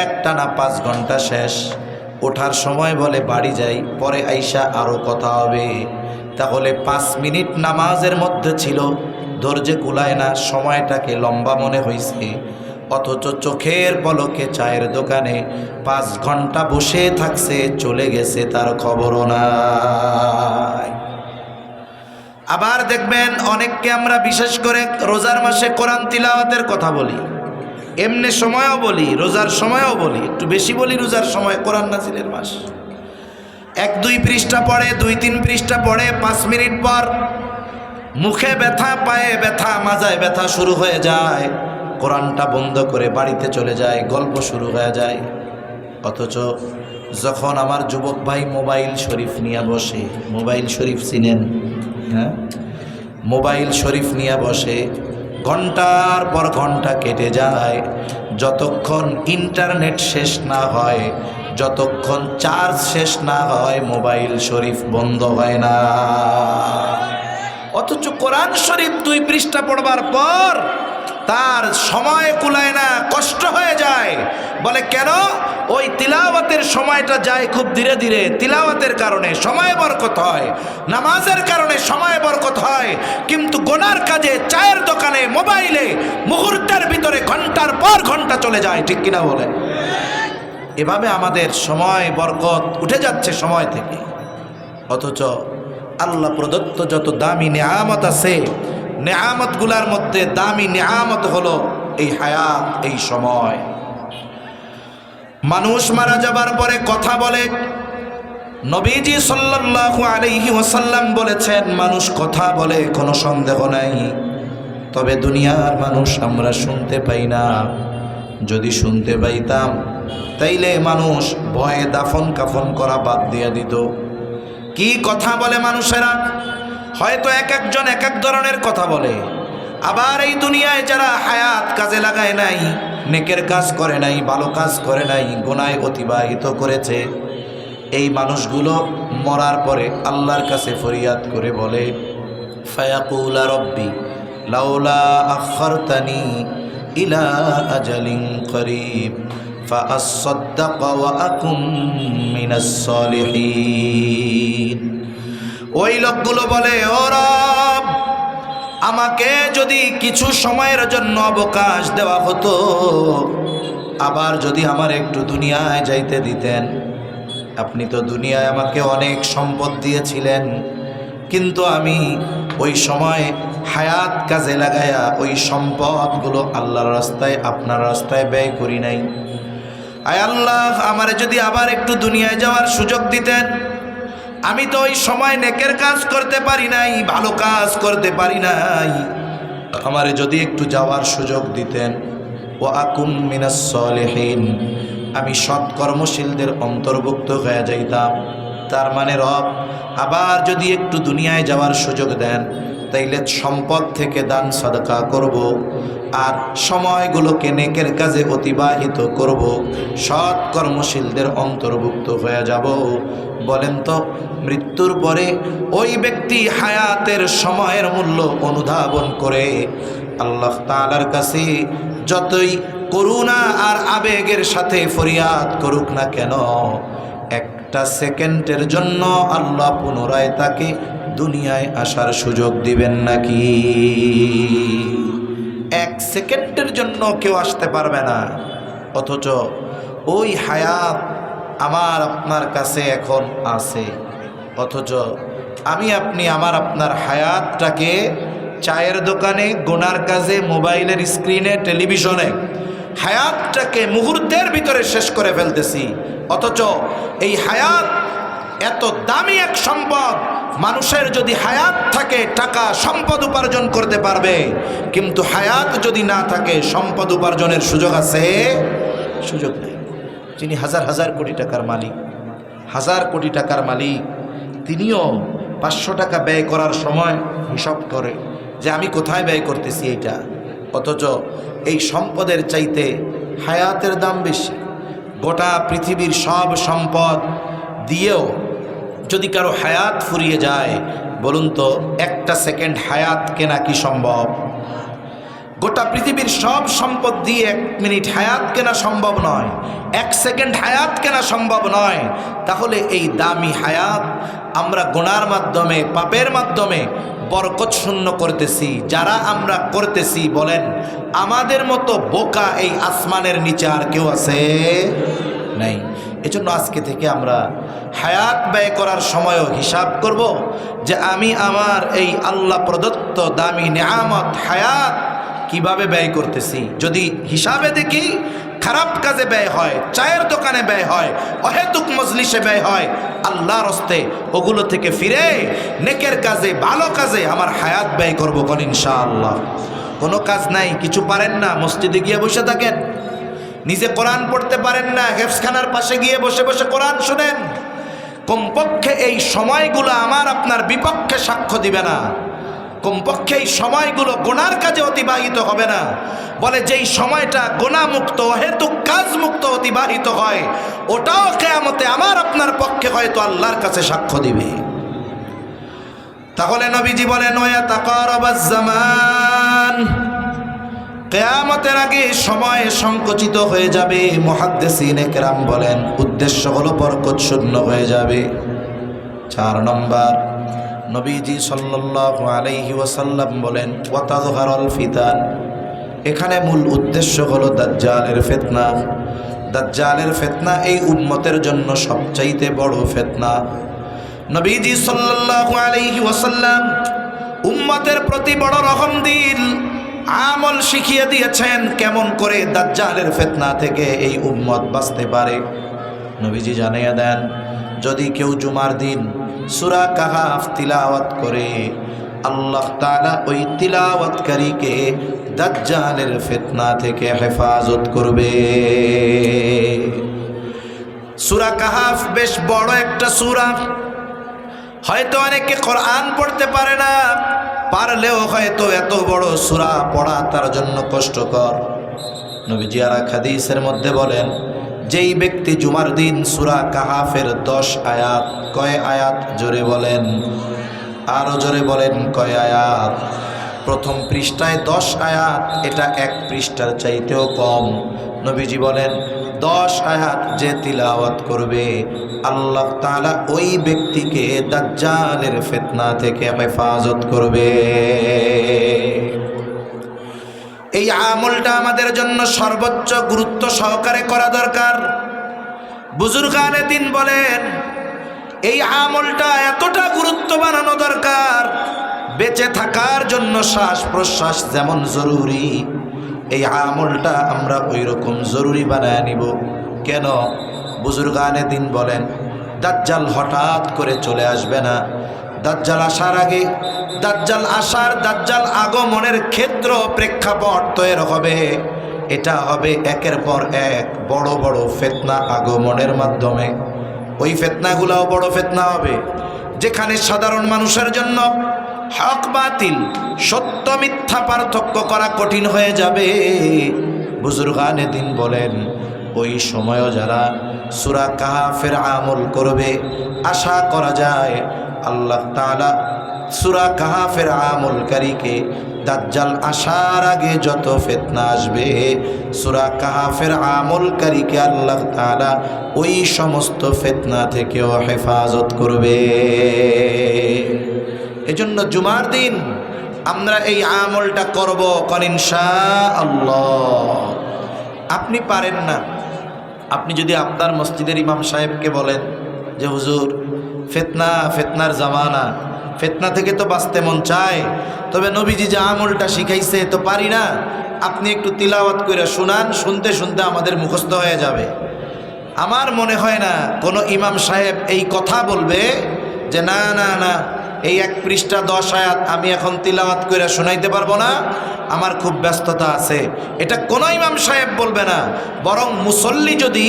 একটানা 5 ঘন্টা শেষ। ওঠার সময় বলে বাড়ি যাই, পরে আইসা আরো কথা হবে। তাহলে 5 মিনিট নামাজের মধ্যে ছিল, ধৈর্যে কুলায় না, সময়টাকে লম্বা মনে হয়েছে। অথচ চোখের পলকে চায়ের দোকানে 5 ঘন্টা বসে থাকছে, চলে গেছে তার খবরও নাই। আবার দেখবেন অনেককে আমরা বিশেষ করে রোজার মাসে কোরআন তিলাওয়াতের কথা বলি, এমনি সময়ও বলি, রোজার সময়ও বলি, একটু বেশি বলি রোজার সময়, কোরআন নাজিলের মাস। 1-2 পৃষ্ঠা পড়ে, 2-3 পৃষ্ঠা পড়ে, 5 মিনিট পর মুখে ব্যথা, পায়ে ব্যথা, মাজায় ব্যথা শুরু হয়ে যায়। কোরআনটা বন্ধ করে বাড়িতে চলে যায়, গল্প শুরু হয়ে যায়। অথচ যখন আমার যুবক ভাই মোবাইল শরীফ নিয়ে বসে, মোবাইল শরীফ চিনেন? হ্যাঁ, মোবাইল শরীফ নিয়ে বসে, ঘন্টার পর ঘন্টা কেটে যায়। যতক্ষণ ইন্টারনেট শেষ না হয়, যতক্ষণ চার্জ শেষ না হয়, মোবাইল শরীফ বন্ধ হয় না। অথচ কোরআন শরীফ 2 পৃষ্ঠা পড়বার পর তার সময় কুলায় না, কষ্ট হয়ে যায়। বলে কেন? ওই তিলাওয়াতের সময়টা যায় খুব ধীরে ধীরে। তিলাওয়াতের কারণে সময় বরকত হয়, নামাজের কারণে সময় বরকত হয়, কিন্তু গোনার কাজে, চায়ের দোকানে, মোবাইলে মুহূর্তের ভিতরে ঘন্টার পর ঘন্টা চলে যায়। ঠিক কিনা বলেন? এভাবে আমাদের সময় বরকত উঠে যাচ্ছে সময় থেকে। অথচ আল্লাহ প্রদত্ত যত দামি নেয়ামত আছে, নেয়ামতগুলার মধ্যে দামি নেয়ামত হলো এই হায়াত, এই সময়। মানুষ মারা যাবার পরে কথা বলে। নবীজি সাল্লাল্লাহু আলাইহি ওয়াসাল্লাম বলেছেন, মানুষ কথা বলে, কোনো সন্দেহ নাই। তবে দুনিয়ার মানুষ আমরা শুনতে পাই না। যদি শুনতে পাইতাম তাইলে মানুষ ভয়ে দাফন কাফন করা বাদ দিয়ে দিত। কি কথা বলে মানুষেরা? হয়তো এক একজন এক এক ধরনের কথা বলে। আবার এই দুনিয়ায় যারা হায়াত কাজে লাগায় নাই, নেকের কাজ করে নাই, ভালো কাজ করে নাই, গুনায় অতিবাহিত করেছে, এই মানুষগুলো মরার পরে আল্লাহর কাছে ফরিয়াদ করে বলে, ফায়াকুলা রব্বি লাউলা আখারতানি ইলা আজালিন করিব ফাআসাদ্দাক ওয়া আকুম মিনাস সালিহিন। ওই লোকগুলো বলে, ও রব, আমাকে যদি কিছু সময়ের জন্য অবকাশ দেওয়া হতো, আবার যদি আমার একটু দুনিয়ায় যাইতে দিতেন। আপনি তো দুনিয়ায় আমাকে অনেক সম্পদ দিয়েছিলেন, কিন্তু আমি ওই সময় হায়াত কাজে লাগায়া ওই সম্পদগুলো আল্লাহর রাস্তায়, আপনার রাস্তায় ব্যয় করি নাই। আয় আল্লাহ, আমারে যদি আবার একটু দুনিয়ায় যাওয়ার সুযোগ দিতেন। আমি তো ওই সময় নেকের কাজ করতে পারি নাই, ভালো কাজ করতে পারি নাই। আমারে যদি একটু যাওয়ার সুযোগ দিতেন, ওয়া আকুম মিনাস সালিহিন, আমি সৎকর্মশীলদের অন্তর্ভুক্ত হয়ে যাইতাম। তার মানে রব আবার যদি একটু দুনিয়ায় যাওয়ার সুযোগ দেন, তাইলে সম্পদ থেকে দান সাদকা করব, আর সময়গুলোকে নেকের কাজে অতিবাহিত করব, সৎকর্মশীলদের অন্তর্ভুক্ত হয়ে যাব। বলেন তো, মৃত্যুর পরে ওই ব্যক্তি হায়াতের সময়ের মূল্য অনুধাবন করে আল্লাহ তাআলার কাছে যতই করুণা আর আবেগের সাথে ফরিয়াদ করুক না কেন, একটা সেকেন্ডের জন্য আল্লাহ পুনরায় তাকে দুনিয়ায় আসার সুযোগ দিবেন নাকি? এক সেকেন্ডের জন্য কেউ আসতে পারবে না। অথচ ওই হায়াত আমার আপনার কাছে এখন আছে। অথচ আমি আপনি আমার আপনার হায়াতটাকে চায়ের দোকানে, গোনার কাজে, মোবাইলের স্ক্রিনে, টেলিভিশনে হায়াতটাকে মুহূর্তের ভিতরে শেষ করে ফেলতেছি। অথচ এই হায়াত এত দামি এক সম্পদ। মানুষের যদি হায়াত থাকে টাকা সম্পদ উপার্জন করতে পারবে, কিন্তু হায়াত যদি না থাকে সম্পদ উপার্জনের সুযোগ আছে? সুযোগ নেই। যিনি হাজার হাজার কোটি টাকার মালিক, হাজার কোটি টাকার মালিক, তিনিও 500 টাকা ব্যয় করার সময় হিসাব করে যে আমি কোথায় ব্যয় করতেছি এইটা। অথচ এই সম্পদের চাইতে হায়াতের দাম বেশি। গোটা পৃথিবীর সব সম্পদ দিয়েও যদি কারো হায়াত ফুরিয়ে যায়, বলুন তো একটা সেকেন্ড হায়াত কেনা কি সম্ভব? গোটা পৃথিবীর সব সম্পদ দিয়ে 1 মিনিট হায়াত কেনা সম্ভব নয়, 1 সেকেন্ড হায়াত কেনা সম্ভব নয়। তাহলে এই দামি হায়াত আমরা গুনার মাধ্যমে, পাপের মাধ্যমে বরকত শূন্য করতেছি। যারা আমরা করতেছি, বলেন আমাদের মতো বোকা এই আসমানের নিচে আর কেউ আছে? নাই। এজন্য আজকে থেকে আমরা হায়াত ব্যয় করার সময়ও হিসাব করব যে আমি আমার এই আল্লাহ প্রদত্ত দামি নেয়ামত হায়াত কিভাবে ব্যয় করতেছি। যদি হিসাবে দেখি খারাপ কাজে ব্যয় হয়, চায়ের দোকানে ব্যয় হয়, অহেতুক মজলিসে ব্যয় হয়, আল্লাহর হস্তে ওগুলো থেকে ফিরে নেকের কাজে, ভালো কাজে আমার হায়াত ব্যয় করবো কোন ইনশাআল্লাহ। কোনো কাজ নাই, কিছু পারেন না, মসজিদে গিয়ে বসে থাকেন। নিজে কোরআন পড়তে পারেন না, হেফজখানার পাশে গিয়ে বসে বসে কোরআন শুনেন। কমপক্ষে এই সময়গুলো আমার আপনার বিপক্ষে সাক্ষ্য দিবে না। কমপক্ষে এই সময়গুলো গুনার কাজে অতিবাহিত হবে না। বলে যেই সময়টা গুনাহমুক্ত, অহেতুক কাজ মুক্ত অতিবাহিত হয়, ওটাও কিয়ামতে আমার আপনার পক্ষে হয়তো আল্লাহর কাছে সাক্ষ্য দিবে। তাহলে নবীজি বলেন ওয়া তাকারাবাজ জামান, কিয়ামতের আগে সময় সংকুচিত হয়ে যাবে। মুহাদ্দিসিনে কেরাম বলেন উদ্দেশ্য হলো বরকত শূন্য হয়ে যাবে। 4 নম্বর, নবীজি সাল্লাল্লাহু আলাইহি ওয়াসাল্লাম বলেন ওয়া তাযহারুল ফিতান, এখানে মূল উদ্দেশ্য হলো দাজ্জালের ফিতনা। দাজ্জালের ফিতনা এই উম্মতের জন্য সবচাইতে বড় ফিতনা। নবীজি সাল্লাল্লাহু আলাইহি ওয়াসাল্লাম উম্মতের প্রতি বড় রহম দিল, আমল শিখিয়ে দিয়েছেন কেমন করে দাজ্জালের ফিতনা থেকে এই উম্মত বাঁচতে পারে। নবীজি জানিয়ে দেন, যদি কেউ জুমার দিন সূরা কাহফ তিলাওয়াত করে, আল্লাহ তাআলা ওই তিলাওয়াতকারীকে দাজ্জালের ফিতনা থেকে হেফাজত করবে। সূরা কাহফ বেশ বড় একটা সূরা। হয়তো অনেকে কোরআন পড়তে পারে না, পারলেও হয়তো এত বড় সূরা পড়া তার জন্য কষ্টকর। নবীজি আর এক হাদিসের মধ্যে বলেন, যেই ব্যক্তি জুমার দিন সূরা কাহাফের 10 আয়াত, কয় আয়াত জোরে বলেন, আরো জোরে বলেন কয় আয়াত? প্রথম পৃষ্ঠায় 10 আয়াত, এটা এক পৃষ্ঠার চাইতেও কম। নবীজি বলেন 10 আয়াত যে তিলাওয়াত করবে আল্লাহ তাআলা ওই ব্যক্তিকে দাজ্জালের ফিতনা থেকে হেফাজত করবে। এই আমলটা আমাদের জন্য সর্বোচ্চ গুরুত্ব সহকারে করা দরকার। বুজুর্গানে দিন বলেন এই আমলটা এতটা গুরুত্ব বানানো দরকার, বেঁচে থাকার জন্য শ্বাস প্রশ্বাস যেমন জরুরি, এই আমলটা আমরা ওই রকম জরুরি বানায় নিব। কেন? বুজুর্গানে দিন বলেন দাজ্জাল হঠাৎ করে চলে আসবে না। দাজ্জাল আসার আগে, দাজ্জাল আগমনের ক্ষেত্র প্রেক্ষাপট তৈরি হবে। এটা হবে একের পর এক বড় বড় ফিতনা আগমনের মাধ্যমে। ওই ফিতনাগুলোও বড় ফিতনা হবে, যেখানে সাধারণ মানুষের জন্য হক বাতিল, সত্য মিথ্যা পার্থক্য করা কঠিন হয়ে যাবে। বুজুর্গানে দিন বলেন ওই সময়ও যারা সূরা কাহাফের আমল করবে, আশা করা যায় আল্লাহ তাআলা সূরা কাহাফের আমলকারীকে দাজ্জাল আসার আগে যত ফিতনা আসবে, সূরা কাহাফের আমলকারীকে আল্লাহ তাআলা ওই সমস্ত ফিতনা থেকেও হেফাজত করবে। এজন্য জুমার দিন আমরা এই আমলটা করব কোন ইনশাআল্লাহ। আপনি পারেন না, আপনি যদি আপনার মসজিদের ইমাম সাহেবকে বলেন যে হুজুর ফিতনার জামানা, ফিতনা থেকে তো বাঁচতে মন চায়, তবে নবীজি যে আমলটা শিখাইছে তো পারি না, আপনি একটু তিলাওয়াত করে শোনান, শুনতে শুনতে আমাদের মুখস্থ হয়ে যাবে। আমার মনে হয় না কোনো ইমাম সাহেব এই কথা বলবে যে না না না এই এক পৃষ্ঠা 10 আয়াত আমি এখন তিলাওয়াত করে শোনাইতে পারবো না, আমার খুব ব্যস্ততা আছে। এটা কোনো ইমাম সাহেব বলবে না। বরং মুসল্লি যদি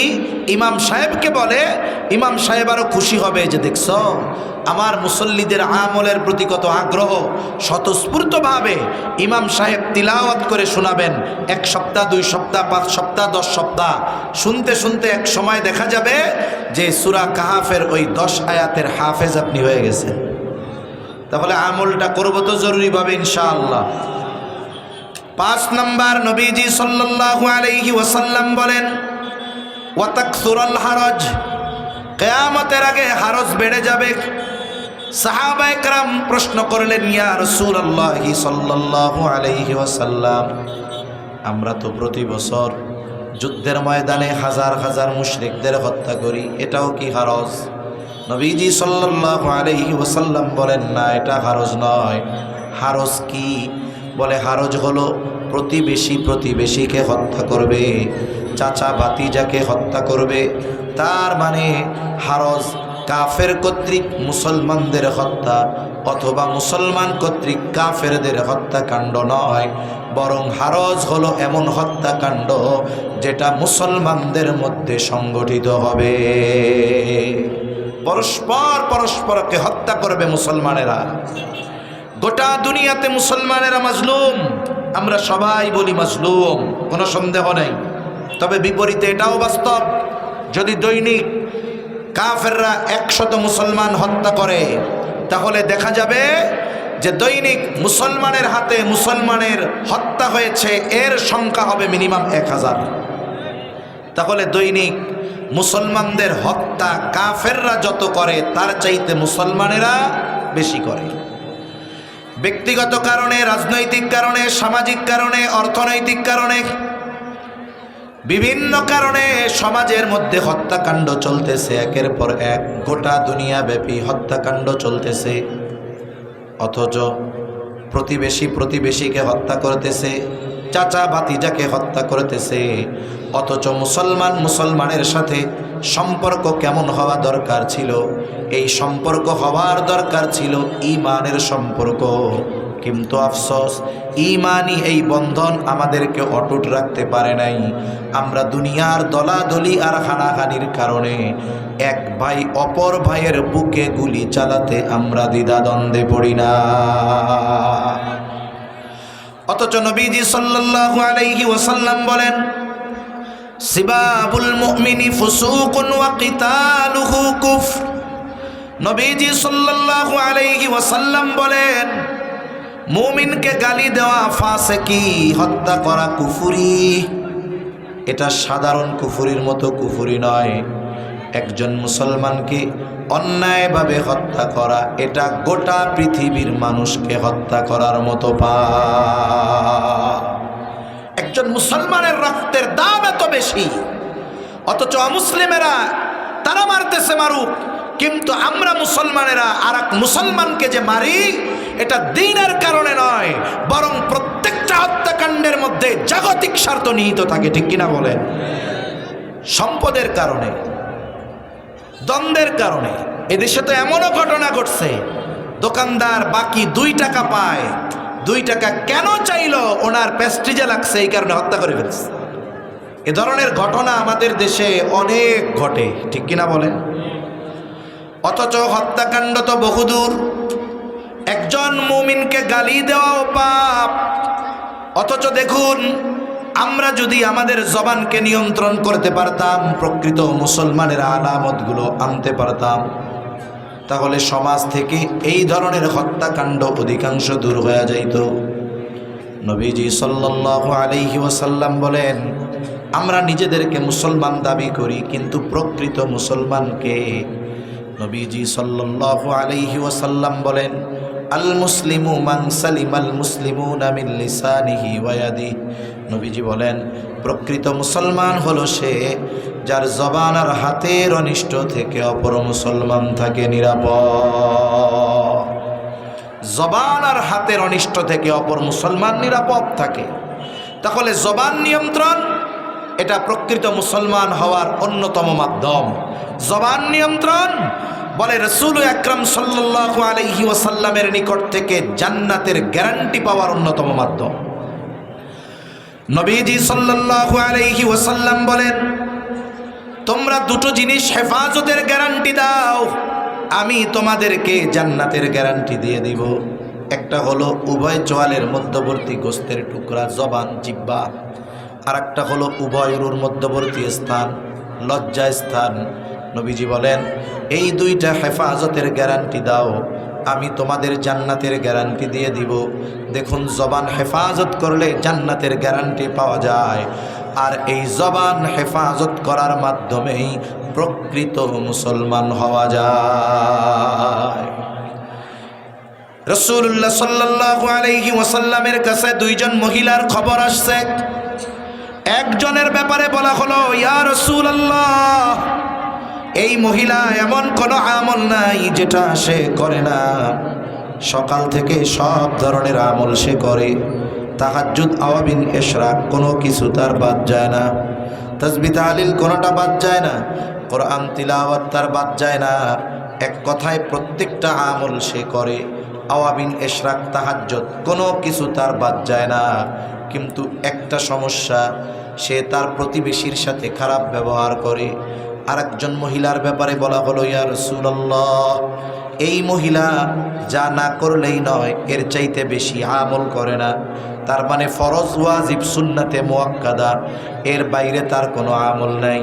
ইমাম সাহেবকে বলে, ইমাম সাহেব আরও খুশি হবে যে দেখছো আমার মুসল্লিদের আমলের প্রতি কত আগ্রহ। স্বতঃস্ফূর্তভাবে ইমাম সাহেব তিলাওয়াত করে শোনাবেন। 1 সপ্তাহ, 2 সপ্তাহ, 5 সপ্তাহ, 10 সপ্তাহ শুনতে শুনতে এক সময় দেখা যাবে যে সূরা কাহাফের ওই 10 আয়াতের হাফেজ আপনি হয়ে গেছেন। তাহলে আমলটা করব তো জরুরিভাবে ইনশাআল্লাহ। 5 নাম্বার, নবীজি সাল্লাল্লাহু আলাইহি ওয়াসাল্লাম বলেন ওয়া তাকসুরুল হারাজ, কিয়ামতের আগে হারজ বেড়ে যাবে। সাহাবায়ে কেরাম প্রশ্ন করলেন ইয়া রাসূলুল্লাহ সাল্লাল্লাহু আলাইহি ওয়াসাল্লাম, আমরা তো প্রতি বছর যুদ্ধের ময়দানে হাজার হাজার মুশরিকদের হত্যা করি, এটাও কি হারজ? নবীজি সাল্লাল্লাহু আলাইহি ওয়াসাল্লাম বলেন না, এটা হারজ নয়। হারজ কি? বলে হারজ হলো প্রতিবেশীকে হত্যা করবে, চাচা ভাতিজাকে হত্যা করবে। তার মানে হারজ কাফের কর্তৃক মুসলমানদের হত্যা অথবা মুসলমান কর্তৃক কাফেরদের হত্যাকাণ্ড নয়, বরং হারজ হলো এমন হত্যাকাণ্ড যেটা মুসলমানদের মধ্যে সংগঠিত হবে। পরস্পরকে হত্যা করবে মুসলমানেরা। গোটা দুনিয়াতে মুসলমানেরা মাজলুম, আমরা সবাই বলি মাজলুম, কোনো সন্দেহ নেই। তবে বিপরীতে এটাও বাস্তব, যদি দৈনিক কাফেররা 100 মুসলমান হত্যা করে, তাহলে দেখা যাবে যে দৈনিক মুসলমানের হাতে মুসলমানের হত্যা হয়েছে এর সংখ্যা হবে মিনিমাম 1000। তাহলে দৈনিক মুসলমানদের হত্যা কাফেররা যত করে তার চাইতে মুসলমানেরা বেশি করে। ব্যক্তিগত কারণে, রাজনৈতিক কারণে, সামাজিক কারণে, অর্থনৈতিক কারণে, বিভিন্ন কারণে সমাজের মধ্যে হত্যাকাণ্ড চলতেছে, একের পর এক গোটা দুনিয়াব্যাপী হত্যাকাণ্ড চলতেছে। অথচ প্রতিবেশীকে হত্যা করতেছে, চাচা ভাতিজাকে হত্যা করতেছে। অথচ মুসলমানের সাথে সম্পর্ক কেমন হওয়া দরকার ছিল? এই সম্পর্ক হওয়ার দরকার ছিল ঈমানের সম্পর্ক। কিন্তু আফসোস, ঈমানি এই বন্ধন আমাদেরকে অটুট রাখতে পারে নাই। আমরা দুনিয়ার দলাদলি আর হানাহানির কারণে এক ভাই অপর ভাইয়ের বুকে গুলি চালাতে আমরা দ্বিধাদ্বন্দ্বে পড়ি না। অথচ নবীজি সাল্লাল্লাহু আলাইহি ওয়াসাল্লাম বলেন সিবাবুল মুমিনি ফুসুকুন ওয়া কিতালুহু কুফর। নবীজি সাল্লাল্লাহু আলাইহি ওয়াসাল্লাম বলেন, মুমিনকে গালি দেওয়া ফাসিকি, হত্যা করা কুফরি। এটা সাধারণ কুফরির মতো কুফরি নয়। একজন মুসলমানকে অন্যায়ভাবে হত্যা করা, এটা গোটা পৃথিবীর মানুষকে হত্যা করার মতো পাপ। একজন মুসলমানের রক্তের দাম এত বেশি, অথচ অমুসলিমেরা তারা মারতেছে মারুক, কিন্তু আমরা মুসলমানেরা আর এক মুসলমানকে যে মারি, এটা দ্বীনের কারণে নয়, বরং প্রত্যেকটা হত্যাকাণ্ডের মধ্যে জাগতিক স্বার্থ নিহিত থাকে। ঠিক কিনা বলেন? সম্পদের কারণে, দ্বন্দ্বের কারণে। এদেশে তো এমনও ঘটনা ঘটছে, দোকানদার বাকি 2 টাকা পায়, 2 টাকা কেন চাইলো, ওনার প্রেস্টিজে লাগছে, এই কারণে হত্যা করে ফেলছে। এ ধরনের ঘটনা আমাদের দেশে অনেক ঘটে। ঠিক কিনা বলেন? অথচ হত্যাকাণ্ড তো বহুদূর। একজন মুমিনকে গালি দেওয়াও পাপ। অথচ দেখুন, আমরা যদি আমাদের জবানকে নিয়ন্ত্রণ করতে পারতাম, প্রকৃত মুসলমানের আলামতগুলো আনতে পারতাম, তাহলে সমাজ থেকে এই ধরনের হত্যাকাণ্ড অধিকাংশ দূর হয়ে যাইত। নবীজি সাল্লাল্লাহু আলাইহি ওয়াসাল্লাম বলেন, আমরা নিজেদেরকে মুসলমান দাবি করি, কিন্তু প্রকৃত মুসলমানকে? নবীজি সাল্লাল্লাহু আলাইহি ওয়াসাল্লাম বলেন, আল মুসলিমু মান সালিমাল মুসলিমুনা মিন লিসানিহি ওয়া ইয়াদিহি। নবীজি বলেন, প্রকৃত মুসলমান হলো সে যার জবান আর হাতের অনিষ্ট থেকে অপর মুসলমান থাকে নিরাপদ। জবান আর হাতের অনিষ্ট থেকে অপর মুসলমান নিরাপদ থাকে। তাহলে জবান নিয়ন্ত্রণ, এটা প্রকৃত মুসলমান হওয়ার অন্যতম মাধ্যম। জবান নিয়ন্ত্রণ বলে রাসূল আকরাম সাল্লাল্লাহু আলাইহি ওয়াসাল্লামের নিকট থেকে জান্নাতের গ্যারান্টি পাওয়ার অন্যতম মাধ্যম। নবীজি সাল্লাল্লাহু আলাইহি ওয়াসাল্লাম বলেন, তোমরা 2টো জিনিস হেফাজতের গ্যারান্টি দাও, আমি তোমাদেরকে জান্নাতের গ্যারান্টি দিয়ে দিব। একটা হলো উভয় চোয়ালের মধ্যবর্তী গোস্তের টুকরা, জবান, জিহ্বা। আর একটা হলো উভয় উরুর মধ্যবর্তী স্থান, লজ্জা স্থান। নবীজি বলেন, এই 2টা হেফাজতের গ্যারান্টি দাও, আমি তোমাদের জান্নাতের গ্যারান্টি দিয়ে দিব। দেখুন, জবান হেফাজত করলে জান্নাতের গ্যারান্টি পাওয়া যায়, আর এই জবান হেফাজত করার মাধ্যমেই প্রকৃত মুসলমান হওয়া যায়। রাসূলুল্লাহ সাল্লাল্লাহু আলাইহি ওয়াসাল্লামের কাছে 2জন মহিলার খবর আসছে। একজনের ব্যাপারে বলা হলো, ইয়া রাসূলুল্লাহ, এই মহিলা এমন কোনো আমল নাই যেটা সে করে না। সকাল থেকে সব ধরনের আমল সে করে, তাহাজ্জুদ, আওয়াবিন, ইশরাক, কোনো কিছু তার বাদ যায় না। তাসবিহ, তাহলিল কোনোটা বাদ যায় না। কোরআন তিলাওয়াত তার বাদ যায় না। এক কথায় প্রত্যেকটা আমল সে করে। আওয়াবিন, ইশরাক, তাহাজ্জুদ কোনো কিছু তার বাদ যায় না। কিন্তু একটা সমস্যা, সে তার প্রতিবেশীর সাথে খারাপ ব্যবহার করে। আরেকজন মহিলার ব্যাপারে বলা হলো, ইয়া রাসূলুল্লাহ, এই মহিলা যা না করলেই নয়, এর চাইতে বেশি আমল করে না। তার মানে ফরজ, ওয়াজিব, সুন্নাতে মুআক্কাদা, এর বাইরে তার কোনো আমল নাই।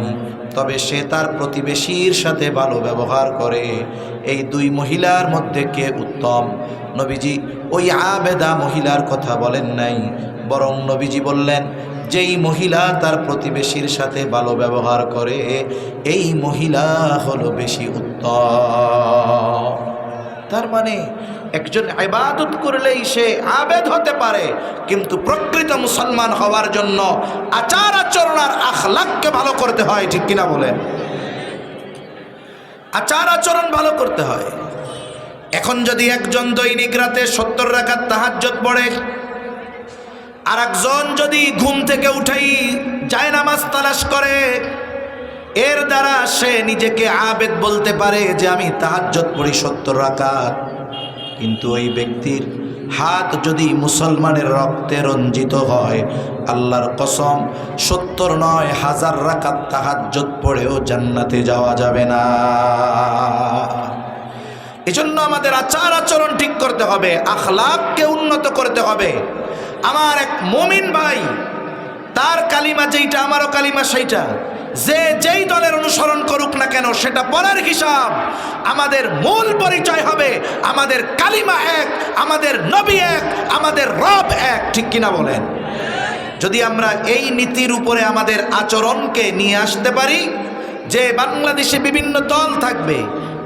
তবে সে তার প্রতিবেশীর সাথে ভালো ব্যবহার করে। এই 2 মহিলার মধ্যে কে উত্তম? নবীজি ওই আবেদা মহিলার কথা বলেন নাই, বরং নবীজি বললেন, যেই মহিলা তার প্রতিবেশীর সাথে ভালো ব্যবহার করে, এই মহিলা হলো বেশি উত্তম। তার মানে একজন ইবাদত করলেই সে আবেদ হতে পারে, কিন্তু প্রকৃত মুসলমান হওয়ার জন্য আচার আচরণ আর আখলাককে ভালো করতে হয়। ঠিক কিনা বলেন? আচার আচরণ ভালো করতে হয়। এখন যদি একজন দৈনিক রাতে 70 রাকাত তাহাজ্জুদ পড়ে, আর একজন যদি ঘুম থেকে উঠেই জায়নামাজ তালাশ করে, এর দ্বারা সে নিজেকে আবেদ বলতে পারে যে আমি তাহাজ্জুদ পড়ি 70 রাকাত। কিন্তু ওই ব্যক্তির হাত যদি মুসলমানের রক্তে রঞ্জিত হয়, আল্লাহর কসম 70 নয় 1000 রাকাত তাহাজ্জুদ পড়েও জান্নাতে যাওয়া যাবে না। এজন্য আমাদের আচার আচরণ ঠিক করতে হবে, আখলাককে উন্নত করতে হবে। আমার এক মুমিন ভাই, তার কালিমা যেইটা, আমারও কালিমা সেইটা। যে যেই দলের অনুসরণ করুক না কেন সেটা পরের হিসাব। আমাদের মূল পরিচয় হবে আমাদের কালিমা এক, আমাদের নবী এক, আমাদের রব এক। ঠিক কিনা বলেন? যদি আমরা এই নীতির উপরে আমাদের আচরণকে নিয়ে আসতে পারি, যে বাংলাদেশে বিভিন্ন দল থাকবে,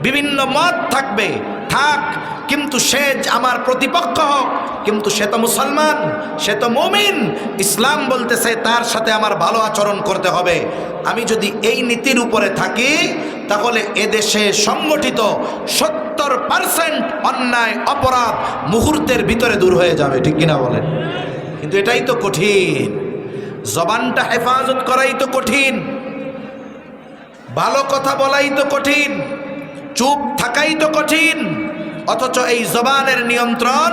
বিভিন্ন মত থাকবে, থাক, কিন্তু সে আমার প্রতিপক্ষ হোক, কিন্তু সে তো মুসলমান, সে তো মুমিন। ইসলাম বলতেছে তার সাথে আমার ভালো আচরণ করতে হবে। আমি যদি এই নীতির উপরে থাকি তাহলে এদেশে সংগঠিত 70% অন্যায় অপরাধ মুহূর্তের ভিতরে দূর হয়ে যাবে। ঠিক কিনা বলেন? কিন্তু এটাই তো কঠিন, জবানটা হেফাজত করাই তো কঠিন, ভালো কথা বলাই তো কঠিন, চুপ থাকাই তো কঠিন। অথচ এই জবানের নিয়ন্ত্রণ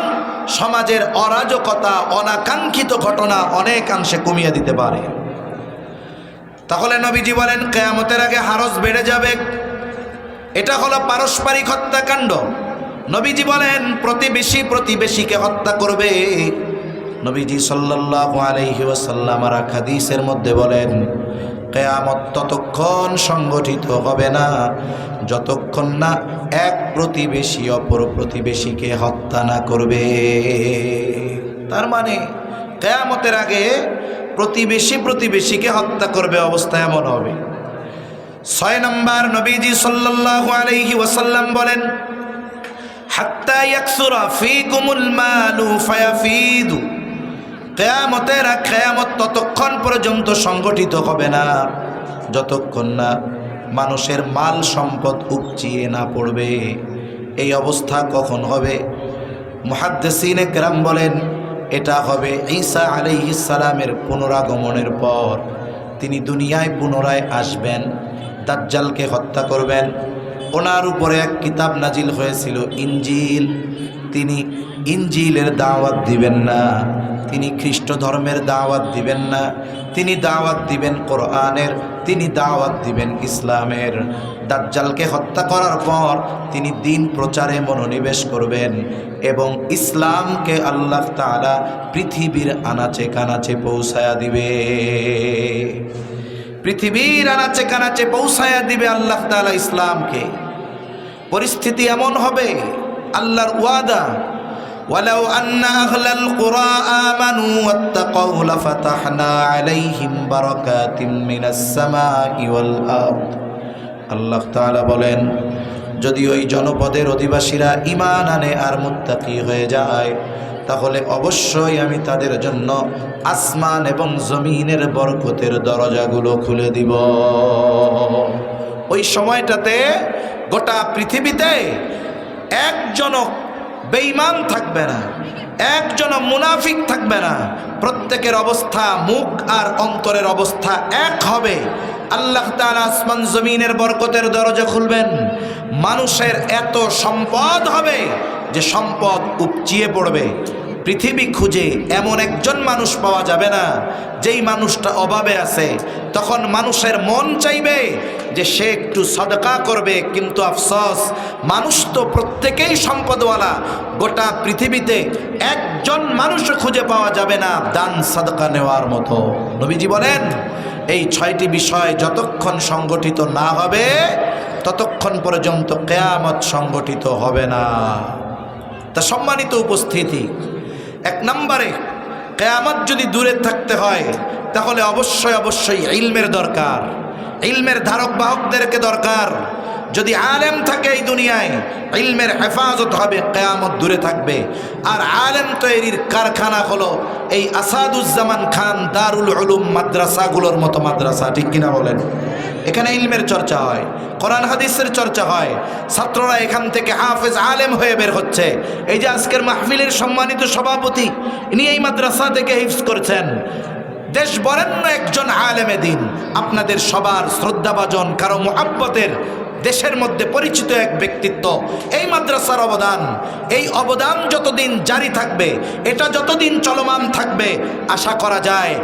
সমাজের অরাজকতা, অনাকাঙ্ক্ষিত ঘটনা অনেকাংশে কমিয়ে দিতে পারে। তাহলে নবীজি বলেন কিয়ামতের আগে হারজ বেড়ে যাবে। এটা হলো পারস্পরিক হত্যাকাণ্ড। নবীজি বলেন প্রতিবেশী প্রতিবেশীকে হত্যা করবে। নবীজি সাল্লাল্লাহু আলাইহি ওয়াসাল্লাম আর হাদিসের মধ্যে বলেন কিয়ামত ততক্ষণ সংগঠিত হবে না যতক্ষণ না এক প্রতিবেশী অপর প্রতিবেশীকে হত্যা না করবে। তার মানে কিয়ামতের আগে প্রতিবেশী প্রতিবেশীকে হত্যা করবে, অবস্থা এমন হবে। 6 নম্বর, নবীজি সাল্লাল্লাহু আলাইহি ওয়াসাল্লাম বলেন হাত্তা ইয়াকসুরা ফীকুমুল মালু ফায়াফিদু। কিয়ামত ততক্ষণ পর্যন্ত সংগঠিত হবে না যতক্ষণ না মানুষের মাল সম্পদ উপচিয়ে না পড়বে। এই অবস্থা কখন হবে? মুহাদ্দিসিনে কেরাম বলেন এটা হবে ঈসা আলাইহিস সালামের পুনরাগমনের পর। তিনি দুনিয়ায় পুনরায় আসবেন, দাজ্জালকে হত্যা করবেন। ওনার উপরে এক কিতাব নাজিল হয়েছিল ইনজিল। তিনি ইনজিলের দাওয়াত দিবেন না, তিনি খ্রিস্ট ধর্মের দাওয়াত দিবেন না, তিনি দাওয়াত দিবেন কোরআনের, তিনি দাওয়াত দিবেন ইসলামের। দাজ্জালকে হত্যা করার পর তিনি দিন প্রচারে মনোনিবেশ করবেন এবং ইসলামকে আল্লাহ তাআলা পৃথিবীর আনাচে কানাচে পৌঁছায়া দিবে। পৃথিবীর আনাচে কানাচে পৌঁছায়া দিবে আল্লাহ তাআলা ইসলামকে। পরিস্থিতি এমন হবে, আল্লাহর ওয়াদা ওয়ালাউ আন্না আহলাল কুরা আমানু ওয়াত্তাকাউ লাফাতাহনা আলাইহিম বারাকাতিম মিনাস সামাই ওয়াল আরদ। আল্লাহ তাআলা বলেন যদি ওই জনপদের অধিবাসীরা ঈমান আনে আর মুত্তাকি হয়ে যায় তাহলে অবশ্যই আমি তাদের জন্য আসমান এবং জমিনের বরকতের দরজাগুলো খুলে দিব। ওই সময়টাতে গোটা পৃথিবীতে একজন বেঈমান থাকবে না, একজন মুনাফিক থাকবে না। প্রত্যেকের অবস্থা, মুখ আর অন্তরের অবস্থা এক হবে। আল্লাহ তাআলা আসমান জমিনের বরকতের দরজা খুলবেন। মানুষের এত সম্পদ হবে যে সম্পদ উপচিয়ে পড়বে। পৃথিবী খুঁজে এমন একজন মানুষ পাওয়া যাবে না যেই মানুষটা অভাবে আছে। তখন মানুষের মন চাইবে যে সে একটু সদকা করবে, কিন্তু আফসোস মানুষ তো প্রত্যেকেই সম্পদওয়ালা। গোটা পৃথিবীতে একজন মানুষ খুঁজে পাওয়া যাবে না দান সদকা নেওয়ার মতো। নবীজি বলেন এই 6টি বিষয় যতক্ষণ সংগঠিত না হবে ততক্ষণ পর্যন্ত কিয়ামত সংগঠিত হবে না। তা সম্মানিত উপস্থিতি, 1 নম্বরে কিয়ামত যদি দূরে থাকতে হয় তাহলে অবশ্যই ইলমের দরকার, ইলমের ধারক বাহকদেরকে দরকার। যদি আলেম থাকে এই দুনিয়ায় ইলমের হেফাজত হবে, কিয়ামত দূরে থাকবে। আর আলেম তৈরির কারখানা হলো এই আসাদুজ্জামান খান দারুল উলুম মাদ্রাসাগুলোর মতো মাদ্রাসা। ঠিক কিনা বলেন? এখানে ইলমের চর্চা হয়, কোরআন হাদিসের চর্চা হয়, ছাত্ররা এখান থেকে হাফেজ আলেম হয়ে বের হচ্ছে। এই যে আজকের মাহফিলের সম্মানিত সভাপতি, ইনি এই মাদ্রাসা থেকে হিফজ করছেন। দেশ বরেণ্য একজন আলেমে দিন, আপনাদের সবার শ্রদ্ধাভাজন, কারো মুহাব্বতের, দেশের মধ্যে পরিচিত এক ব্যক্তিত্ব। এই মাদ্রাসার অবদান, এই অবদান যতদিন জারি থাকবে, এটা যতদিন চলমান থাকবে, আশা করা যায়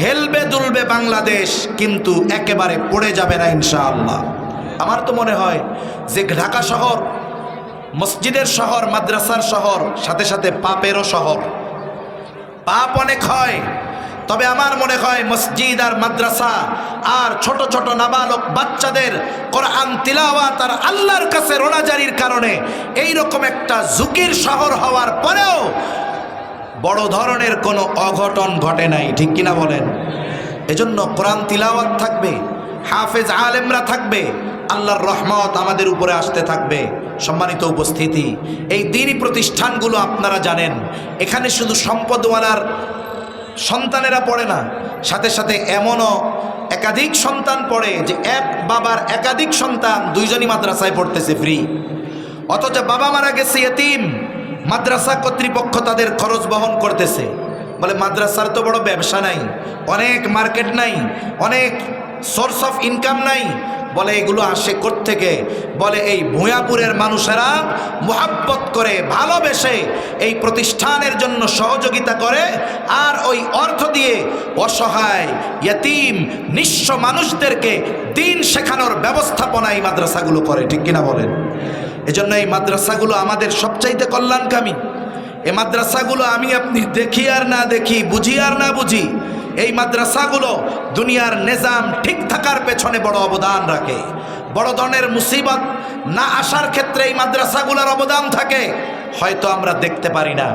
হেলবে দুলবে বাংলাদেশ, কিন্তু একেবারে পড়ে যাবে না ইনশাআল্লাহ। আমার তো মনে হয় যে ঢাকা শহর মসজিদের শহর, মাদ্রাসার শহর, সাথে সাথে পাপেরও শহর। পাপ অনেক হয়, তবে আমার মনে হয় মসজিদ আর মাদ্রাসা আর ছোট ছোট নাবালক বাচ্চাদের কোরআন তিলাওয়াত আর আল্লাহর কাছে রোনাজারির কারণে এই রকম একটা ঝুঁকির শহর হওয়ার পরেও বড় ধরনের কোনো অঘটন ঘটে নাই, ঠিক কিনা বলেন? এজন্য কোরআন তিলাওয়াত থাকবে, হাফেজ আলেমরা থাকবে, আল্লাহর রহমত আমাদের উপরে আসতে থাকবে। সম্মানিত উপস্থিতি, এই দ্বীনি প্রতিষ্ঠানগুলো আপনারা জানেন, এখানে শুধু সম্পদওয়ালার সন্তানেরা পড়ে না, সাথে সাথে এমনও একাধিক সন্তান পড়ে যে এক বাবার একাধিক সন্তান দুইজনই মাদ্রাসায় পড়তেছে ফ্রি। অথচ বাবা মারা গেছে এতিম, মাদ্রাসা কর্তৃপক্ষ তাদের খরচ বহন করতেছে। বলে মাদ্রাসার তো বড় ব্যবসা নাই, অনেক মার্কেট নাই, অনেক সোর্স অফ ইনকাম নাই। বলে এগুলো আসে কোত্থেকে? বলে এই ভূয়াপুরের মানুষেরা মোহাব্বত করে, ভালোবেসে এই প্রতিষ্ঠানের জন্য সহযোগিতা করে, আর ওই অর্থ দিয়ে অসহায় ইয়তিম নিঃস্ব মানুষদেরকে দিন শেখানোর ব্যবস্থাপনা এই মাদ্রাসাগুলো করে, ঠিক কিনা বলেন? এজন্য এই মাদ্রাসাগুলো আমাদের সবচাইতে কল্যাণকামী। এই মাদ্রাসাগুলো আমি আপনি দেখি আর না দেখি, বুঝি আর না বুঝি, এই মাদ্রাসাগুলো দুনিয়ার নিজাম ঠিক থাকার পেছনে বড় অবদান রাখে। বড় ধরনের মুসিবত না আসার ক্ষেত্রে এই মাদ্রাসাগুলোর অবদান থাকে, হয়তো আমরা দেখতে পারি না।